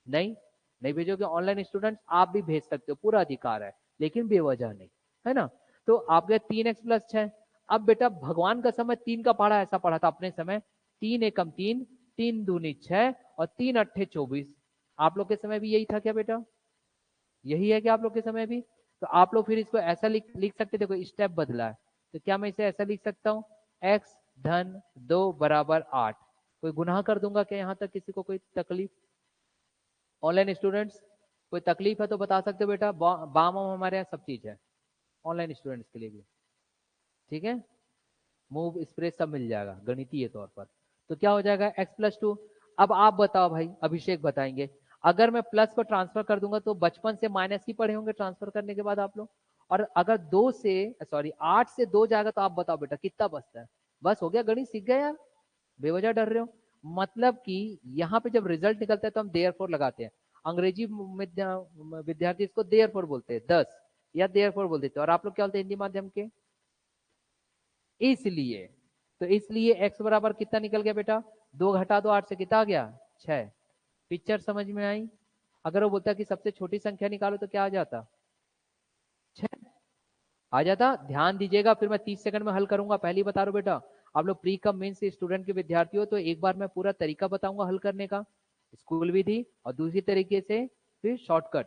नहीं, नहीं भेजोगे। ऑनलाइन स्टूडेंट्स आप भी भेज सकते हो, पूरा अधिकार है, लेकिन बेवजह नहीं, है ना? तो आप गए 3x+6। अब बेटा भगवान का समय 3 का पढ़ा, ऐसा पढ़ा था अपने समय, 3 एकम 3, 3 दूनी 6, और 3 अट्ठे 24। आप लोग के समय भी यही था क्या बेटा? यही है क्या आप लोग के समय भी? तो आप लोग फिर इसको ऐसा लिख लिख सकते, देखो स्टेप बदला है। तो क्या मैं इसे ऐसा लिख सकता हूँ? x धन 2 बराबर 8। कोई गुनाह कर दूंगा क्या यहाँ तक? किसी को कोई तकलीफ? ऑनलाइन स्टूडेंट्स कोई तकलीफ है तो बता सकते हो बेटा। बाम हमारे यहाँ सब चीज है ऑनलाइन स्टूडेंट्स के लिए भी, ठीक है। मूव स्प्रे सब मिल जाएगा गणितीय तौर पर। तो क्या हो जाएगा? x+2। अब आप बताओ भाई, अभिषेक बताएंगे, अगर मैं प्लस को ट्रांसफर कर दूंगा तो बचपन से माइनस ही पढ़े होंगे ट्रांसफर करने के बाद आप लोग। और अगर 8 से 2 जाएगा तो आप बताओ बेटा कितना बचता है? बस हो गया, गणित सीख गए यार, बेवजह डर रहे हो। मतलब कि यहाँ पे जब रिजल्ट निकलता है तो हम देयरफॉर लगाते हैं। अंग्रेजी विद्यार्थी इसको देयरफॉर बोलते हैं, 10 या देयरफॉर बोल देते हैं, और आप लोग क्या बोलते हैं हिंदी माध्यम के? इसलिए। तो इसलिए x बराबर कितना निकल गया बेटा? 2 घटा दो 8 से, कितना आ गया? 6। पिक्चर समझ में आई? अगर वो बोलता कि सबसे छोटी संख्या निकालो तो क्या आ जाता? 6 आ जाता। ध्यान दीजिएगा, फिर मैं 30 सेकंड में हल करूंगा, पहले ही बता रहा हूं बेटा। आप लोग प्री कम मेंस स्टूडेंट के विद्यार्थी हो, तो एक बार मैं पूरा तरीका बताऊंगा हल करने का, स्कूल विधि, और दूसरी तरीके से फिर शॉर्टकट।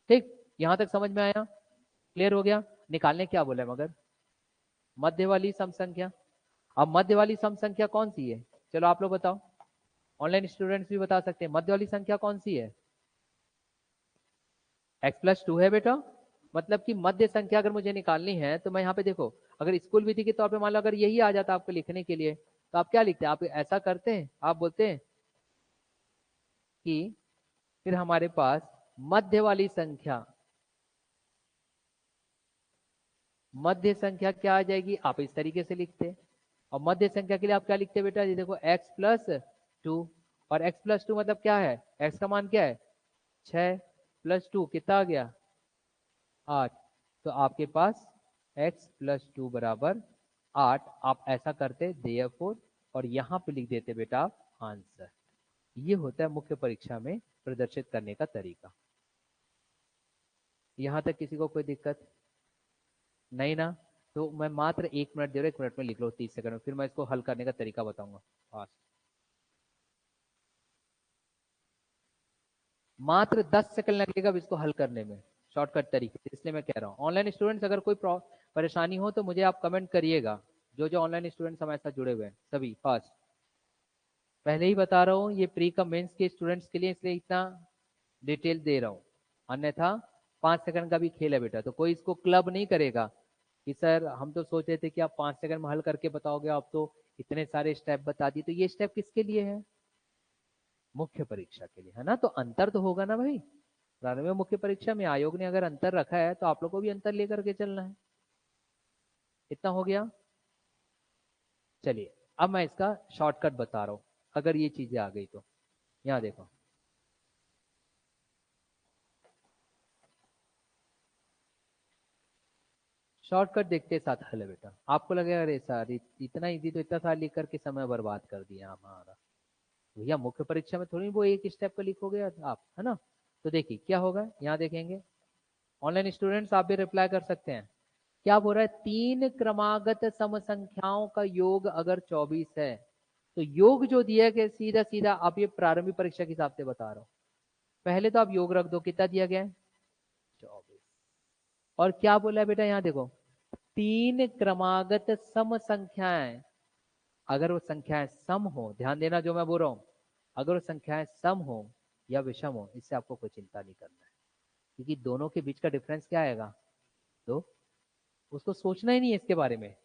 ठीक, यहां तक समझ में आया? क्लियर हो गया? निकालने क्या बोला है मगर? मध्य वाली सम संख्या। अब मध्य वाली सम संख्या कौन सी है? चलो आप लोग बताओ, ऑनलाइन स्टूडेंट्स भी बता सकते हैं। मध्य वाली संख्या कौन सी है? x+2 है बेटा। मतलब कि मध्य संख्या अगर मुझे निकालनी है तो मैं यहाँ पे देखो, अगर स्कूल विधि के तौर पे मान लो अगर यही आ जाता आपको लिखने के लिए, तो आप क्या लिखते हैं? आप ऐसा करते हैं, आप बोलते हैं कि फिर हमारे पास मध्य वाली संख्या, मध्य संख्या क्या आ जाएगी? आप इस तरीके से लिखते हैं। और मध्य संख्या के लिए आप क्या लिखते हैं बेटा? ये देखो x+2, और x+2 मतलब क्या है? x का मान क्या है? 6 + 2 कितना आ गया? 8। तो आपके पास x+2 बराबर 8। आप ऐसा करते देयरफॉर, और यहाँ पे लिख देते बेटा आप आंसर। ये होता है मुख्य परीक्षा में प्रदर्शित करने का तरीका। यहाँ तक किसी को कोई दिक्कत नहीं ना? तो मैं मात्र 1 मिनट दे रहा हूँ, 1 मिनट में लिख लो 30 सेकंड में, फिर मैं इसको हल करने का तरीका बताऊंगा। फास्ट, मात्र 10 सेकंड लगेगा अब इसको हल करने में, शॉर्टकट तरीके से, इसलिए मैं कह रहा हूँ। ऑनलाइन स्टूडेंट्स अगर कोई परेशानी हो तो मुझे आप कमेंट करिएगा, जो जो ऑनलाइन स्टूडेंट्स हमारे साथ जुड़े हुए हैं सभी। फास्ट, पहले ही बता रहा हूँ ये प्री का मेंस के स्टूडेंट्स के लिए, इसलिए इतना डिटेल दे रहा हूँ, अन्यथा 5 सेकंड का भी खेल है बेटा। तो कोई इसको क्लब नहीं करेगा कि सर हम तो सोच रहे थे कि आप 5 सेकंड में हल करके बताओगे, आप तो इतने सारे स्टेप बता दिए। तो ये स्टेप किसके लिए है? मुख्य परीक्षा के लिए, है ना? तो अंतर तो होगा ना भाई। प्रारंभिक मुख्य परीक्षा में आयोग ने अगर अंतर रखा है तो आप लोग को भी अंतर लेकर के चलना है। इतना हो गया। चलिए अब मैं इसका शॉर्टकट बता रहा हूं, अगर ये चीजें आ गई तो। यहाँ देखो, शॉर्टकट देखते साथ हल है बेटा। आपको लगेगा अरे सर इतना इजी, तो इतना सारा लिख करके समय बर्बाद कर दिया हमारा। भैया मुख्य परीक्षा में थोड़ी वो एक स्टेप का लिखोगे आप, है ना? तो देखिए क्या होगा, यहाँ देखेंगे। ऑनलाइन स्टूडेंट्स आप भी रिप्लाई कर सकते हैं। क्या बोल रहा है? 3 सम संख्याओं का योग अगर 24 है, तो योग जो दिया गया सीधा सीधा आप ये प्रारंभिक परीक्षा के हिसाब से बता रहा हूं। पहले तो आप योग रख दो, कितना दिया गया है? 24। और क्या बोला है बेटा? यहाँ देखो, 3 सम संख्याएं, अगर वो संख्याएं सम हो, ध्यान देना जो मैं बोल रहा हूं, अगर वो संख्याएं सम हो या विषम हो, इससे आपको कोई चिंता नहीं करना है, क्योंकि दोनों के बीच का डिफरेंस क्या आएगा? 2। उसको सोचना ही नहीं है इसके बारे में,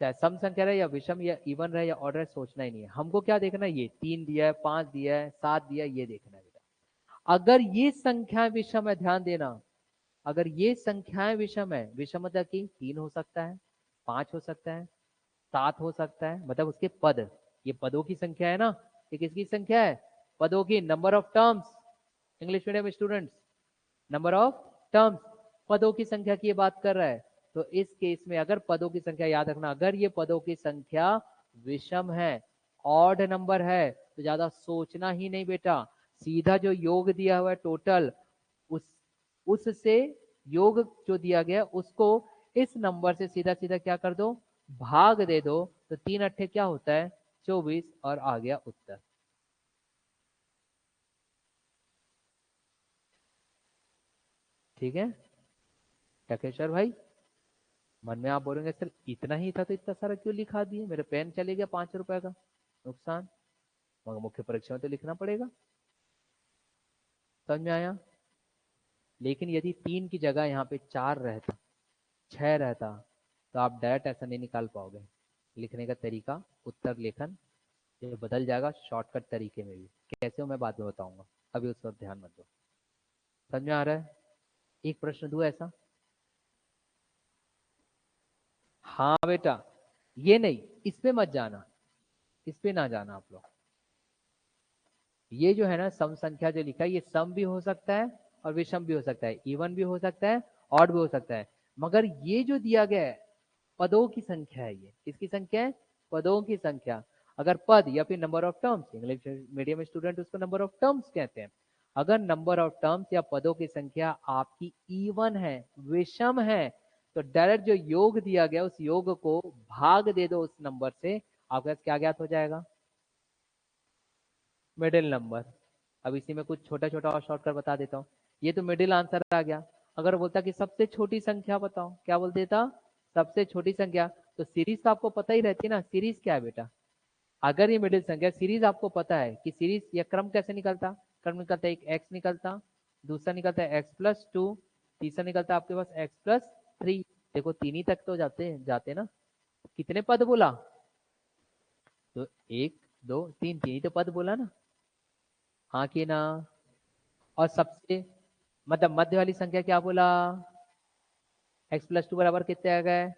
चाहे सम संख्या रहे या विषम या इवन रहे या ऑर्डर रहे, सोचना ही नहीं है। हमको क्या देखना है? ये 3 दिया है, 5 दिया है, 7 दिया है, ये देखना है बेटा। अगर ये संख्याएं विषम है, ध्यान देना, अगर ये संख्याएं विषम है, विषम मतलब कि 3 हो सकता है, 5 हो सकता है, 7 हो सकता है, मतलब उसके पद, ये पदों की संख्या है ना। ये किसकी संख्या है? पदों की, number of terms. English medium students, number of terms, पदों की संख्या की ये बात कर रहा है। तो इस केस में अगर पदों की संख्या, याद रखना, अगर ये पदों की संख्या विषम है, ऑड नंबर है, तो ज्यादा सोचना ही नहीं बेटा, सीधा जो योग दिया हुआ है टोटल, उस उससे योग जो दिया गया उसको इस नंबर से सीधा सीधा क्या कर दो? भाग दे दो। तो 3 अट्ठे क्या होता है? 24, और आ गया उत्तर। ठीक है टकेश्वर भाई? मन में आप बोलेंगे सर इतना ही था तो इतना सारा क्यों लिखा दिए, मेरा पेन चले गया 5 रुपए का नुकसान। मगर मुख्य परीक्षा में तो लिखना पड़ेगा। समझ में आया? लेकिन यदि 3 की जगह यहाँ पे 4 रहता, 6 रहता, तो आप डायरेक्ट ऐसा नहीं निकाल पाओगे। लिखने का तरीका, उत्तर लेखन, ये बदल जाएगा शॉर्टकट तरीके में भी। कैसे हो मैं बाद में बताऊंगा, अभी उस पर ध्यान मत दो। समझ में आ रहा है? एक प्रश्न दो ऐसा। हाँ बेटा, ये नहीं, इस पे मत जाना, इस पे ना जाना आप लोग। ये जो है ना सम संख्या जो लिखा है, ये सम भी हो सकता है और विषम भी हो सकता है, इवन भी हो सकता है, ऑड भी हो सकता है। मगर ये जो दिया गया है पदों की संख्या है, ये किसकी संख्या है? पदों की संख्या। अगर पद या फिर number of terms, English medium student उसको नंबर ऑफ टर्म्स कहते हैं। अगर नंबर ऑफ टर्म्स या पदों की संख्या आपकी इवन है, विषम है, तो डायरेक्ट जो योग दिया गया उस योग को भाग दे दो उस नंबर से, आपका क्या ज्ञात हो जाएगा? Middle number. अब इसी में कुछ छोटा छोटा और शॉर्टकट बता देता हूँ। ये तो मिडिल आंसर आ गया। अगर बोलता कि सबसे छोटी संख्या बताओ, क्या बोल देता? सबसे छोटी संख्या। तो सीरीज तो आपको पता ही रहती है ना, सीरीज क्या है बेटा? अगर ये मिडिल संख्या, सीरीज आपको पता है कि सीरीज या क्रम कैसे निकलता? क्रम निकलता है, एक एक्स निकलता, दूसरा निकलता है x+2, तीसरा निकलता है आपके पास x+3। देखो तीन ही तक तो जाते ना। कितने पद बोला? तो 1 2 3, तीन ही तो पद बोला ना, हाँ कि ना? और सबसे मतलब मध्य वाली संख्या क्या बोला? x+2 बराबर कितने आ गए?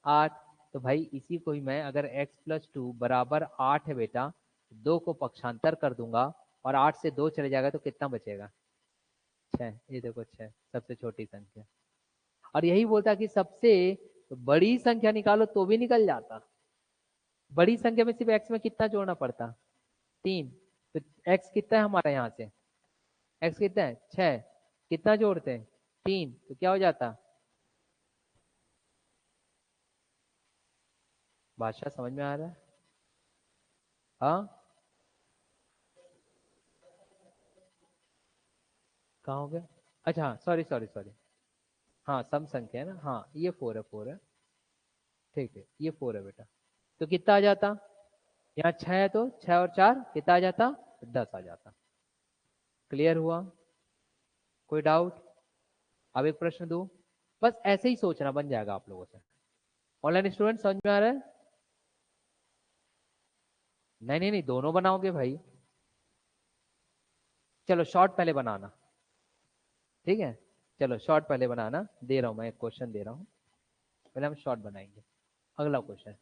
8। तो भाई इसी को ही मैं, अगर x+2 बराबर 8 है बेटा, 2 को पक्षांतर कर दूंगा और 8 से 2 चले जाएगा तो कितना बचेगा? 6। ये देखो 6 सबसे छोटी संख्या। और यही बोलता कि सबसे बड़ी संख्या निकालो तो भी निकल जाता। बड़ी संख्या में सिर्फ x में कितना जोड़ना पड़ता? 3। तो x कितना है हमारा यहाँ से? x कितना है? 6। कितना जोड़ते हैं? 3। तो क्या हो जाता? भाषा समझ में आ रहा है? हाँ, कहाँ हो गया? अच्छा हाँ, सॉरी सॉरी सॉरी। हाँ सम संख्या है ना, हाँ ये 4 है, 4 है। ठीक है, ये 4 है बेटा। तो कितना आ जाता? यहाँ 6 है तो 6 और 4 कितना आ जाता? 10 आ जाता। क्लियर हुआ? कोई डाउट? अब एक प्रश्न दो, बस ऐसे ही सोचना, बन जाएगा आप लोगों से। ऑनलाइन स्टूडेंट समझ में आ रहा है? नहीं नहीं नहीं, दोनों बनाओगे भाई। चलो शॉर्ट पहले बनाना, ठीक है? चलो शॉर्ट पहले बनाना, दे रहा हूं मैं एक क्वेश्चन दे रहा हूँ, पहले हम शॉर्ट बनाएंगे। अगला क्वेश्चन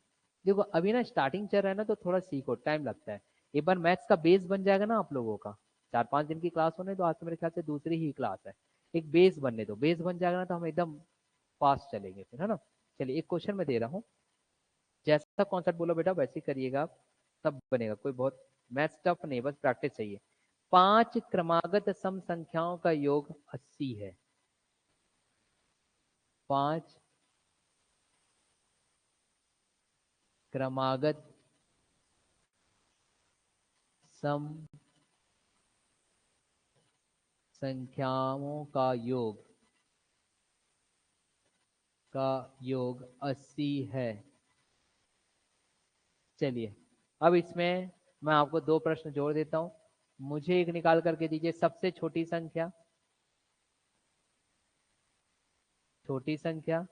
देखो, अभी ना स्टार्टिंग चल रहा है ना, तो थोड़ा सीखो, टाइम लगता है। एक बार मैथ्स का बेस बन जाएगा ना आप लोगों का, 4 5 दिन की क्लास होने, तो आज तो मेरे ख्याल से दूसरी ही क्लास है। एक बेस बनने दो, बेस बन जाएगा ना तो हम एकदम फास्ट चलेंगे फिर, है ना? चलिए एक क्वेश्चन मैं दे रहा हूँ, जैसा कॉन्सेप्ट बोलो बेटा वैसे ही करिएगा आप, तब बनेगा। कोई बहुत मैथ्स टफ नहीं, बस प्रैक्टिस चाहिए। 5 क्रमागत सम संख्याओं का योग 80 है। 5 क्रमागत सम संख्याओं का योग 80 है। चलिए, अब इसमें मैं आपको दो प्रश्न जोड़ देता हूं। मुझे एक निकाल करके दीजिए, सबसे छोटी संख्या। छोटी संख्या।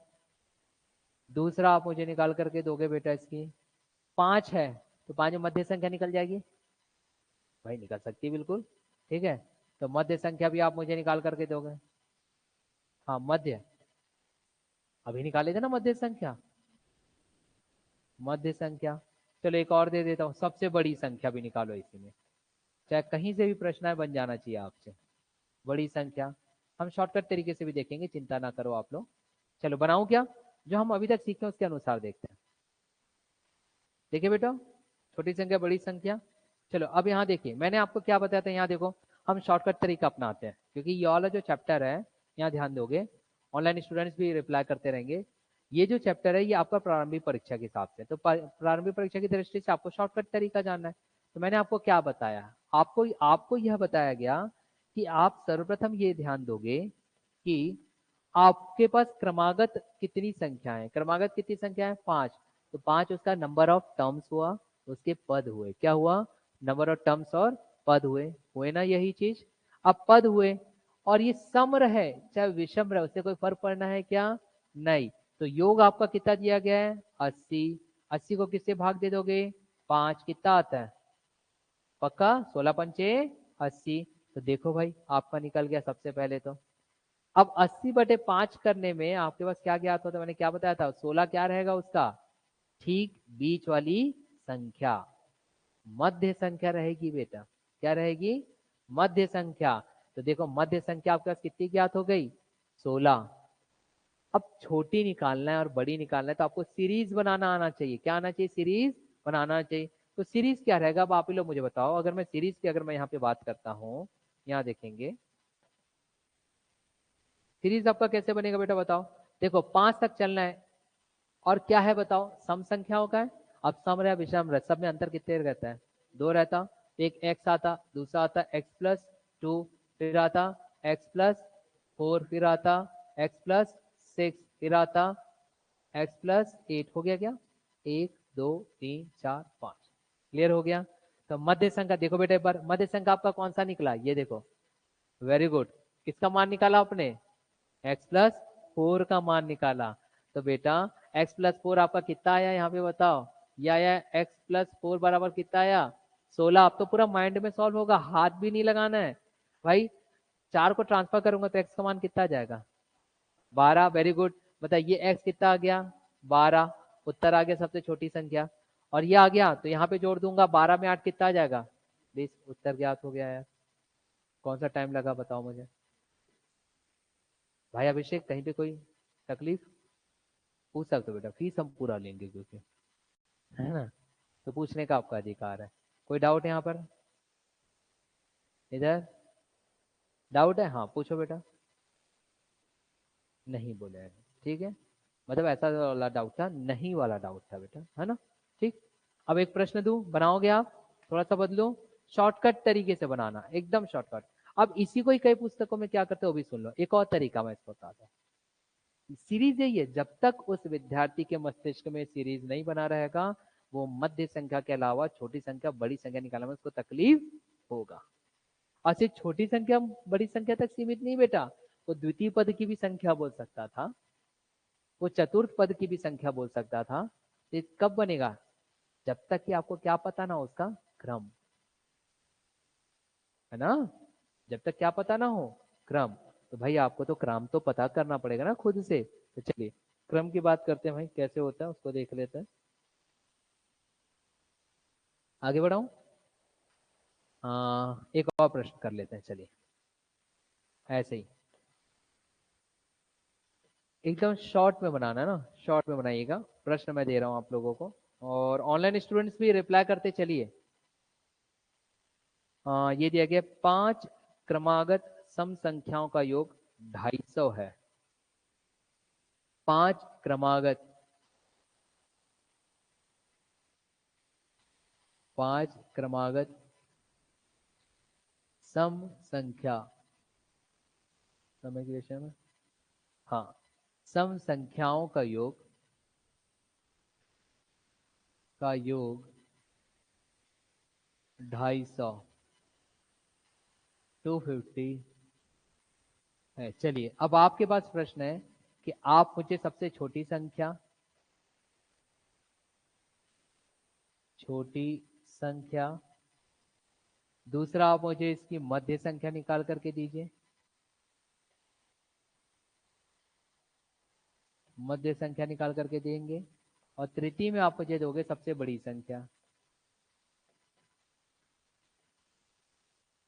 दूसरा आप मुझे निकाल करके दोगे बेटा इसकी, 5 है तो 5 में मध्य संख्या निकल जाएगी। भाई निकल सकती है बिल्कुल, ठीक है? तो मध्य संख्या भी आप मुझे निकाल करके दोगे। हाँ मध्य, अभी निकाले थे ना मध्य संख्या। मध्य संख्या। चलो एक और दे देता हूँ, सबसे बड़ी संख्या भी निकालो इसी में, चाहे कहीं से भी प्रश्न है, बन जाना चाहिए आपसे। बड़ी संख्या हम शॉर्टकट तरीके से भी देखेंगे, चिंता ना करो आप लोग। चलो बनाऊं क्या? जो हम अभी तक सीखे उसके अनुसार देखते हैं। देखिए बेटा, छोटी संख्या बड़ी संख्या। चलो अब यहाँ देखिए, मैंने आपको क्या बताया था, यहाँ देखो हम शॉर्टकट तरीका अपनाते हैं, क्योंकि ये वाला जो चैप्टर है, यहाँ ध्यान दोगे, ऑनलाइन स्टूडेंट्स भी रिप्लाई करते रहेंगे। ये जो चैप्टर है ये आपका प्रारंभिक परीक्षा के हिसाब से, तो प्रारंभिक परीक्षा की दृष्टि से आपको शॉर्टकट तरीका जानना है। तो मैंने आपको क्या बताया, आपको आपको यह बताया गया कि आप सर्वप्रथम ये ध्यान दोगे कि आपके पास क्रमागत कितनी संख्या है। क्रमागत कितनी संख्या है? 5। तो 5 उसका नंबर ऑफ टर्म्स हुआ, उसके पद हुए। क्या हुआ? नंबर ऑफ टर्म्स और पद हुए। हुए ना यही चीज? अब पद हुए और ये सम रहे चाहे विषम रहे, उससे कोई फर्क पड़ना है क्या? नहीं। तो योग आपका कितना दिया गया है? 80। 80 को किससे भाग दे दोगे? 5। कितना आता है? पक्का? 16 पंचे 80। तो देखो भाई आपका निकल गया सबसे पहले तो। अब 80/5 करने में आपके पास क्या ज्ञात होता है? मैंने क्या बताया था? 16 क्या रहेगा उसका? ठीक बीच वाली संख्या, मध्य संख्या रहेगी बेटा। क्या रहेगी? मध्य संख्या। तो देखो मध्य संख्या आपके पास कितनी ज्ञात हो गई? 16। अब छोटी निकालना है और बड़ी निकालना है, तो आपको सीरीज बनाना आना चाहिए। क्या आना चाहिए? सीरीज बनाना चाहिए। तो सीरीज क्या रहेगा? अब आप ही लोग मुझे बताओ। अगर मैं सीरीज की, अगर मैं यहाँ पे बात करता हूँ, यहाँ देखेंगे सीरीज आपका कैसे बनेगा बेटा, बताओ। देखो 5 तक चलना है, और क्या है बताओ? सम संख्याओं का है। अब सम रहा विषम रहा, सब में अंतर कितने रहता है? 2 रहता। एक एक्स आता, दूसरा आता x+2, फिर आता x+4, फिर आता एक्स प्लस 6 फिर आता एक्स प्लस 8 हो गया क्या, 1 2 3 4 5 क्लियर हो गया। तो मध्य संख्या देखो बेटा एक बार, मध्य संख्या आपका कौन सा निकला, ये देखो, वेरी गुड। किसका मान निकाला आपने, एक्स प्लस 4 का मान निकाला। तो बेटा एक्स प्लस 4 आपका कितना आया यहाँ पे बताओ, ये आया एक्स प्लस 4 बराबर कितना आया 16। आप तो पूरा माइंड में सॉल्व होगा, हाथ भी नहीं लगाना है भाई। 4 को ट्रांसफर करूंगा तो एक्स का मान कितना आ जाएगा 12, वेरी गुड। बताइए एक्स कितना आ गया 12, उत्तर आ गया सबसे छोटी संख्या। और ये आ गया तो यहाँ पे जोड़ दूंगा, 12 में 8 कितना आ जाएगा 20, उत्तर ज्ञात हो गया यार। कौन सा टाइम लगा बताओ मुझे भाई अभिषेक, कहीं पे कोई तकलीफ, पूछ सकते हो बेटा, फीस हम पूरा लेंगे क्योंकि, है ना, तो पूछने का आपका अधिकार है। कोई डाउट यहाँ पर, इधर डाउट है, हाँ पूछो बेटा। नहीं बोले हैं, ठीक है, मतलब ऐसा वाला डाउट था, नहीं वाला डाउट था बेटा, है ना, ठीक। अब एक प्रश्न दूं, बनाओगे आप, थोड़ा सा बदलो, शॉर्टकट तरीके से बनाना, एकदम शॉर्टकट। अब इसी को ही कई पुस्तकों में क्या करते हो वो भी सुन लो, एक और तरीका मैं इसको बताता हूँ। सीरीज यही है, जब तक उस विद्यार्थी के मस्तिष्क में सीरीज नहीं बना रहेगा, वो मध्य संख्या के अलावा छोटी संख्या बड़ी संख्या निकालने में उसको तकलीफ होगा। और सिर्फ छोटी संख्या बड़ी संख्या तक सीमित नहीं बेटा, वो द्वितीय पद की भी संख्या बोल सकता था, वो चतुर्थ पद की भी संख्या बोल सकता था। ये कब बनेगा, जब तक कि आपको क्या पता ना उसका क्रम, है ना, जब तक क्या पता ना हो क्रम। तो भाई आपको तो क्रम तो पता करना पड़ेगा ना खुद से। तो चलिए क्रम की बात करते हैं भाई, कैसे होता है उसको देख लेते हैं। आगे बढ़ाऊं, एक और प्रश्न कर लेते हैं, चलिए ऐसे ही एकदम शॉर्ट में बनाना है ना, शॉर्ट में बनाइएगा। प्रश्न मैं दे रहा हूं आप लोगों को, और ऑनलाइन स्टूडेंट्स भी रिप्लाई करते चलिए। ये दिया गया 5 क्रमागत सम संख्याओं का योग 250 है। 5 क्रमागत, 5 क्रमागत सम संख्या, समय के विषय में, हाँ, सम संख्याओं का योग 250, 250 है। चलिए अब आपके पास प्रश्न है कि आप मुझे सबसे छोटी संख्या, छोटी संख्या, दूसरा आप मुझे इसकी मध्य संख्या निकाल करके दीजिए, मध्य संख्या निकाल करके देंगे, और तृतीय में आप मुझे दोगे सबसे बड़ी संख्या,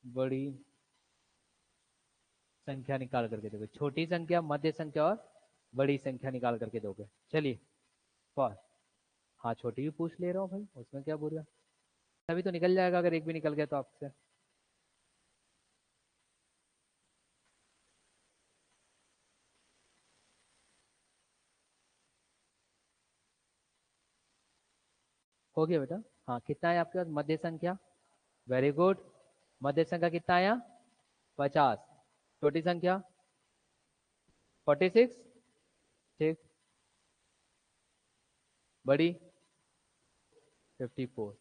बड़ी संख्या निकाल करके दोगे, छोटी संख्या मध्य संख्या और बड़ी संख्या निकाल करके दोगे। चलिए फर्स्ट, हाँ छोटी भी पूछ ले रहा हूँ भाई, उसमें क्या बुरा, तभी तो निकल जाएगा अगर एक भी निकल गया तो आपसे। हो गया बेटा, हाँ कितना है आपके पास मध्य संख्या, वेरी गुड। मध्य संख्या कितना आया 50, छोटी संख्या 46, ठीक, बड़ी 54।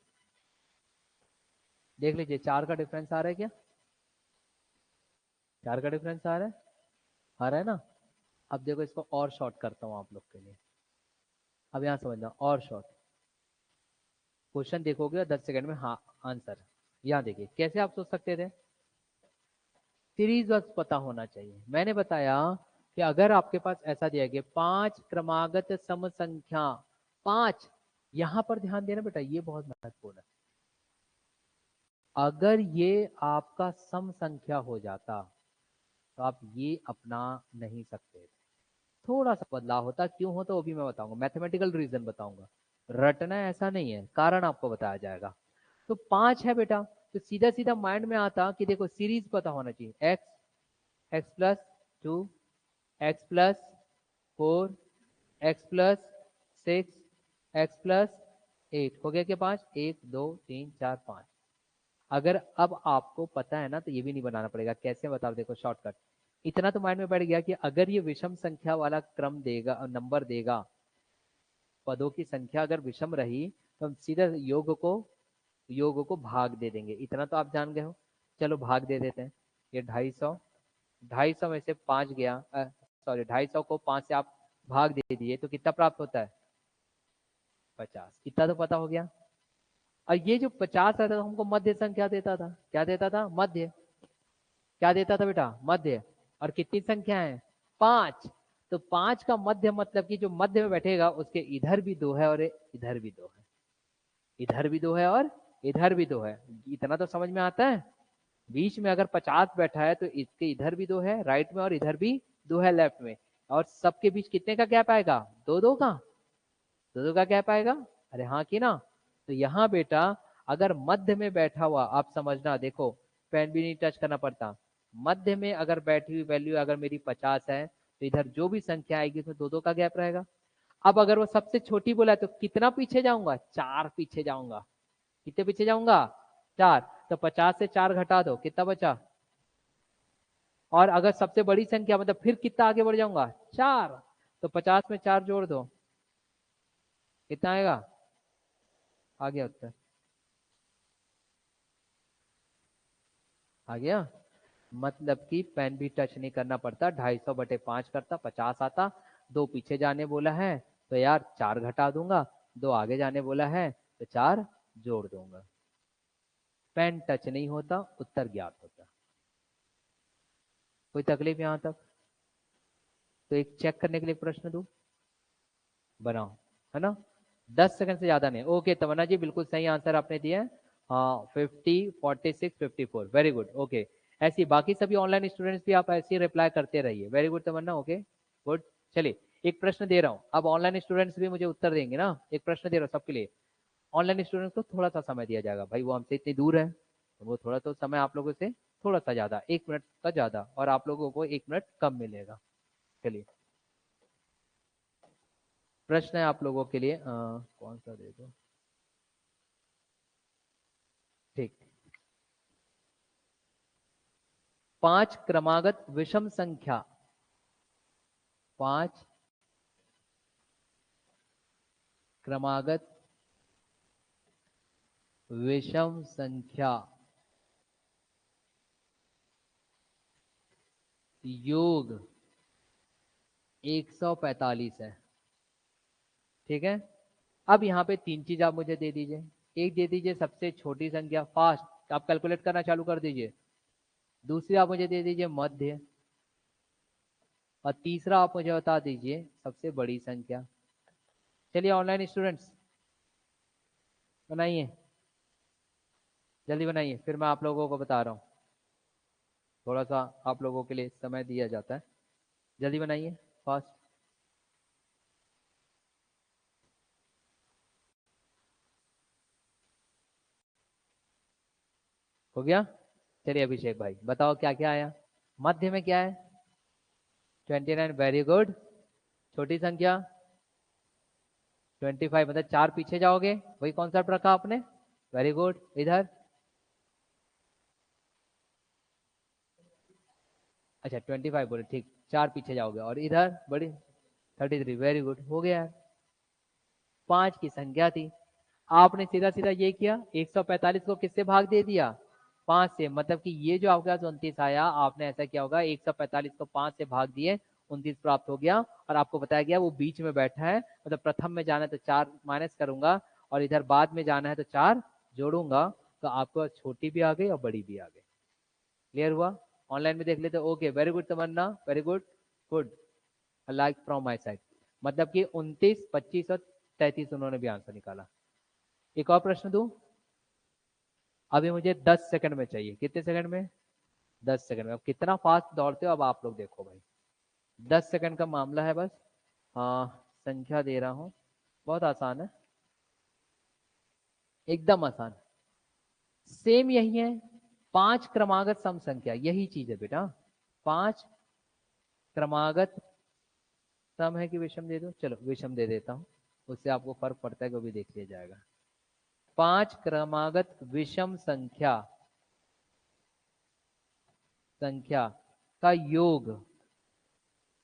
देख लीजिए 4 का डिफरेंस आ रहा है क्या, 4 का डिफरेंस आ रहा है, आ रहा है ना। अब देखो इसको और शॉर्ट करता हूँ आप लोग के लिए, अब यहाँ समझना और शॉर्ट, क्वेश्चन देखोगे और 10 सेकंड में हाँ आंसर। यहाँ देखिए कैसे आप सोच सकते थे, सीरीज बस पता होना चाहिए। मैंने बताया कि अगर आपके पास ऐसा दिया गया 5 क्रमागत सम संख्या, 5, यहां पर ध्यान देना बेटा, ये बहुत महत्वपूर्ण है। अगर ये आपका सम संख्या हो जाता तो आप ये अपना नहीं सकते थे, थोड़ा सा बदलाव होता, क्यों होता वो भी मैं बताऊंगा, मैथमेटिकल रीजन बताऊंगा, रटना ऐसा नहीं है, कारण आपको बताया जाएगा। तो 5 है बेटा, तो सीधा सीधा माइंड में आता कि देखो सीरीज पता होना चाहिए, x, x plus 2, x plus 4, x plus 6, x plus 8, हो गया क्या 5, 1 2 3 4 5। अगर अब आपको पता है ना तो ये भी नहीं बनाना पड़ेगा, कैसे बताओ देखो शॉर्टकट, इतना तो माइंड में बैठ गया कि अगर ये विषम संख्या वाला क्रम देगा, नंबर देगा, पदों की संख्या अगर विषम रही तो हम सीधा योग को भाग दे देंगे। इतना तो आप जान गए हो। चलो भाग दे देते हैं। ये 250, 250 में से 5 गया, सॉरी 250 को 5 से आप भाग दे दिए तो कितना प्राप्त होता है? 50। इतना तो पता हो गया। और ये जो 50 आता था हमको मध्य संख्या देता था। क्या देता था? मध्य। क्या देता था बेटा? मध्य। और कितनी संख्या है? 5। तो 5 का मध्य मतलब कि जो मध्य में बैठेगा उसके इधर भी 2 है और इधर भी 2 है, इधर भी 2 है और इधर भी 2 है। इतना तो समझ में आता है। बीच में अगर 50 बैठा है तो इसके इधर भी 2 है राइट में और इधर भी 2 है लेफ्ट में। और सबके बीच कितने का गैप आएगा? 2-2 का। 2-2 का गैप आएगा। अरे हाँ कि ना? तो यहाँ बेटा अगर मध्य में बैठा हुआ, आप समझना, देखो पेन भी नहीं टच करना पड़ता। मध्य में अगर बैठी हुई वैल्यू अगर मेरी 50 है तो इधर जो भी संख्या आएगी उसमें 2-2 का गैप रहेगा। अब अगर वो सबसे छोटी बोला है तो कितना पीछे जाऊंगा? 4 पीछे जाऊंगा। कितने पीछे जाऊंगा? 4। तो 50 से 4 घटा दो, कितना बचा? और अगर सबसे बड़ी संख्या मतलब फिर कितना आगे बढ़ जाऊंगा? 4। तो 50 में 4 जोड़ दो, कितना आएगा? आ गया उत्तर। आ गया। मतलब कि पेन भी टच नहीं करना पड़ता, 250/5 करता, 50 आता। 2 पीछे जाने बोला है तो यार 4 घटा दूंगा, 2 आगे जाने बोला है तो 4 जोड़ दूंगा। पेन टच नहीं होता, उत्तर ज्ञात होता। कोई तकलीफ यहां तक? तो एक चेक करने के लिए प्रश्न दूं, बनाओ, है ना? 10 सेकंड से ज्यादा नहीं। ओके तमन्ना जी बिल्कुल सही आंसर आपने दिया है। हाँ 50, 46, 54, वेरी गुड। ओके, ऐसी बाकी सभी ऑनलाइन स्टूडेंट्स भी आप ऐसे रिप्लाई करते रहिए। Very good Tamanna. Okay good. चलिए एक प्रश्न दे रहा हूँ, अब ऑनलाइन स्टूडेंट्स भी मुझे उत्तर देंगे ना। एक प्रश्न दे रहा हूँ सबके लिए। ऑनलाइन स्टूडेंट्स को थोड़ा सा समय दिया जाएगा, भाई वो हमसे इतनी दूर है तो वो थोड़ा तो समय आप लोगों से थोड़ा सा ज्यादा, 1 मिनट का ज्यादा, और आप लोगों को 1 मिनट कम मिलेगा। चलिए प्रश्न है आप लोगों के लिए, कौन सा दे दो? ठीक। 5 क्रमागत विषम संख्या, 5 क्रमागत विषम संख्या योग 145 है। ठीक है। अब यहाँ पे 3 चीज आप मुझे दे दीजिए। एक दे दीजिए सबसे छोटी संख्या, फास्ट आप कैलकुलेट करना चालू कर दीजिए। दूसरी आप मुझे दे दीजिए मध्य। और तीसरा आप मुझे बता दीजिए सबसे बड़ी संख्या। चलिए ऑनलाइन स्टूडेंट्स बनाइए, जल्दी बनाइए, फिर मैं आप लोगों को बता रहा हूँ। थोड़ा सा आप लोगों के लिए समय दिया जाता है, जल्दी बनाइए फास्ट। हो गया? चलिए अभिषेक भाई बताओ क्या क्या आया। मध्य में क्या है? 29, वेरी गुड। छोटी संख्या 25, मतलब 4 पीछे जाओगे, वही कॉन्सेप्ट रखा आपने। Very good. इधर अच्छा 25 बोले, ठीक, 4 पीछे जाओगे और इधर बड़ी 33, वेरी गुड, हो गया है। 5 की संख्या थी, आपने सीधा सीधा ये किया, 145 को किससे भाग दे दिया? 5 से। मतलब कि ये जो आपके पास 29 आया, आपने ऐसा किया होगा 145 को 5 से भाग दिए, 29 प्राप्त हो गया। और आपको बताया गया वो बीच में बैठा है, मतलब प्रथम में जाना है तो 4 माइनस करूंगा और इधर बाद में जाना है तो 4 जोड़ूंगा। तो आपको छोटी भी आ गई और बड़ी भी आ गई। क्लियर हुआ? ऑनलाइन में देख लेते। Okay very good Tamanna, very good. Good, like from my side. मतलब कि 29, 25 और 33 उन्होंने भी आंसर निकाला। एक और प्रश्न दूं? अभी मुझे 10 सेकंड में चाहिए। कितने सेकंड में? 10 सेकंड में। अब कितना फास्ट दौड़ते हो अब आप लोग देखो भाई। 10 सेकंड का मामला है बस। हाँ संख्या दे रहा हूँ, बहुत आसान है, एकदम आसान। सेम यही है, 5 क्रमागत सम संख्या, यही चीज है बेटा। 5 क्रमागत सम है कि विषम दे दो? चलो विषम दे देता हूँ, उससे आपको फर्क पड़ता है कि वो भी देख लिया जाएगा। 5 क्रमागत विषम संख्या संख्या का योग,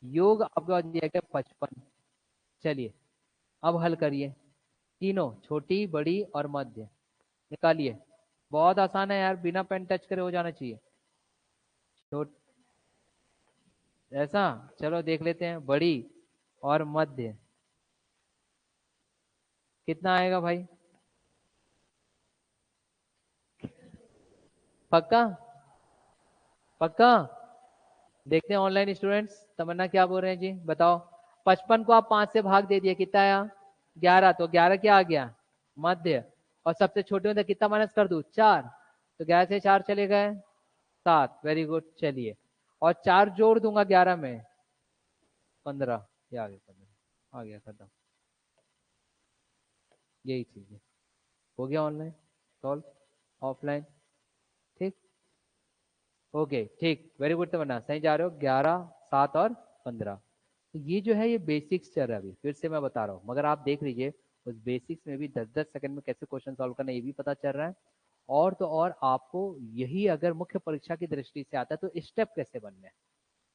योग आपके पास दिया गया 55। चलिए अब हल करिए, तीनों छोटी बड़ी और मध्य निकालिए। बहुत आसान है यार, बिना पेन टच करे हो जाना चाहिए। छोट ऐसा, चलो देख लेते हैं, बड़ी और मध्य कितना आएगा भाई? पक्का? पक्का? देखते हैं ऑनलाइन स्टूडेंट्स, तमन्ना क्या बोल रहे हैं जी, बताओ। 55 को आप 5 से भाग दे दिए, कितना आया? 11, तो 11 क्या आ गया? मध्य। और सबसे छोटे में से कितना माइनस कर दूं? 4, तो 11 से 4 चले गए 7। वेरी गुड, चलिए। और 4 जोड़ दूंगा 11 में, 15। ये आ गया 15, आ गया, खत्म। यही चीज है, हो गया ऑनलाइन सॉल्व, ऑफलाइन। ठीक, ओके ठीक, वेरी गुड, तमन्ना सही जा रहे हो। 11, 7 और 15। तो ये जो है ये बेसिक्स चल रहा है, अभी फिर से मैं बता रहा हूँ, मगर आप देख लीजिए उस बेसिक्स में भी 10-10 सेकंड में कैसे क्वेश्चन सॉल्व करना है ये भी पता चल रहा है। और तो और आपको यही अगर मुख्य परीक्षा की दृष्टि से आता है तो स्टेप कैसे बनने हैं।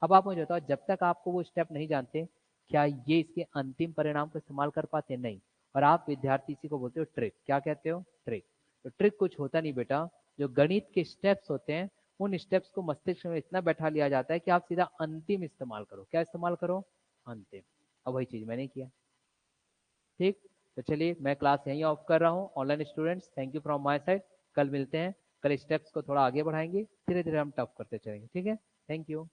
अब आप मुझे बताओ, जब तक आपको वो स्टेप नहीं जानते, क्या ये इसके अंतिम परिणाम को इस्तेमाल कर पाते? नहीं। और आप विद्यार्थी इसी को बोलते हो ट्रिक, क्या कहते हो? ट्रिक। तो ट्रिक कुछ होता नहीं बेटा, जो गणित के स्टेप्स होते हैं उन स्टेप्स को मस्तिष्क में इतना बैठा लिया जाता है कि आप सीधा अंतिम इस्तेमाल करो। क्या इस्तेमाल करो? अंतिम। अब वही चीज मैंने किया। ठीक, तो चलिए मैं क्लास यहीं ऑफ कर रहा हूँ। Online students, thank you from my side. कल मिलते हैं, कल स्टेप्स को थोड़ा आगे बढ़ाएंगे, धीरे धीरे हम टफ करते चलेंगे। ठीक है, थैंक यू।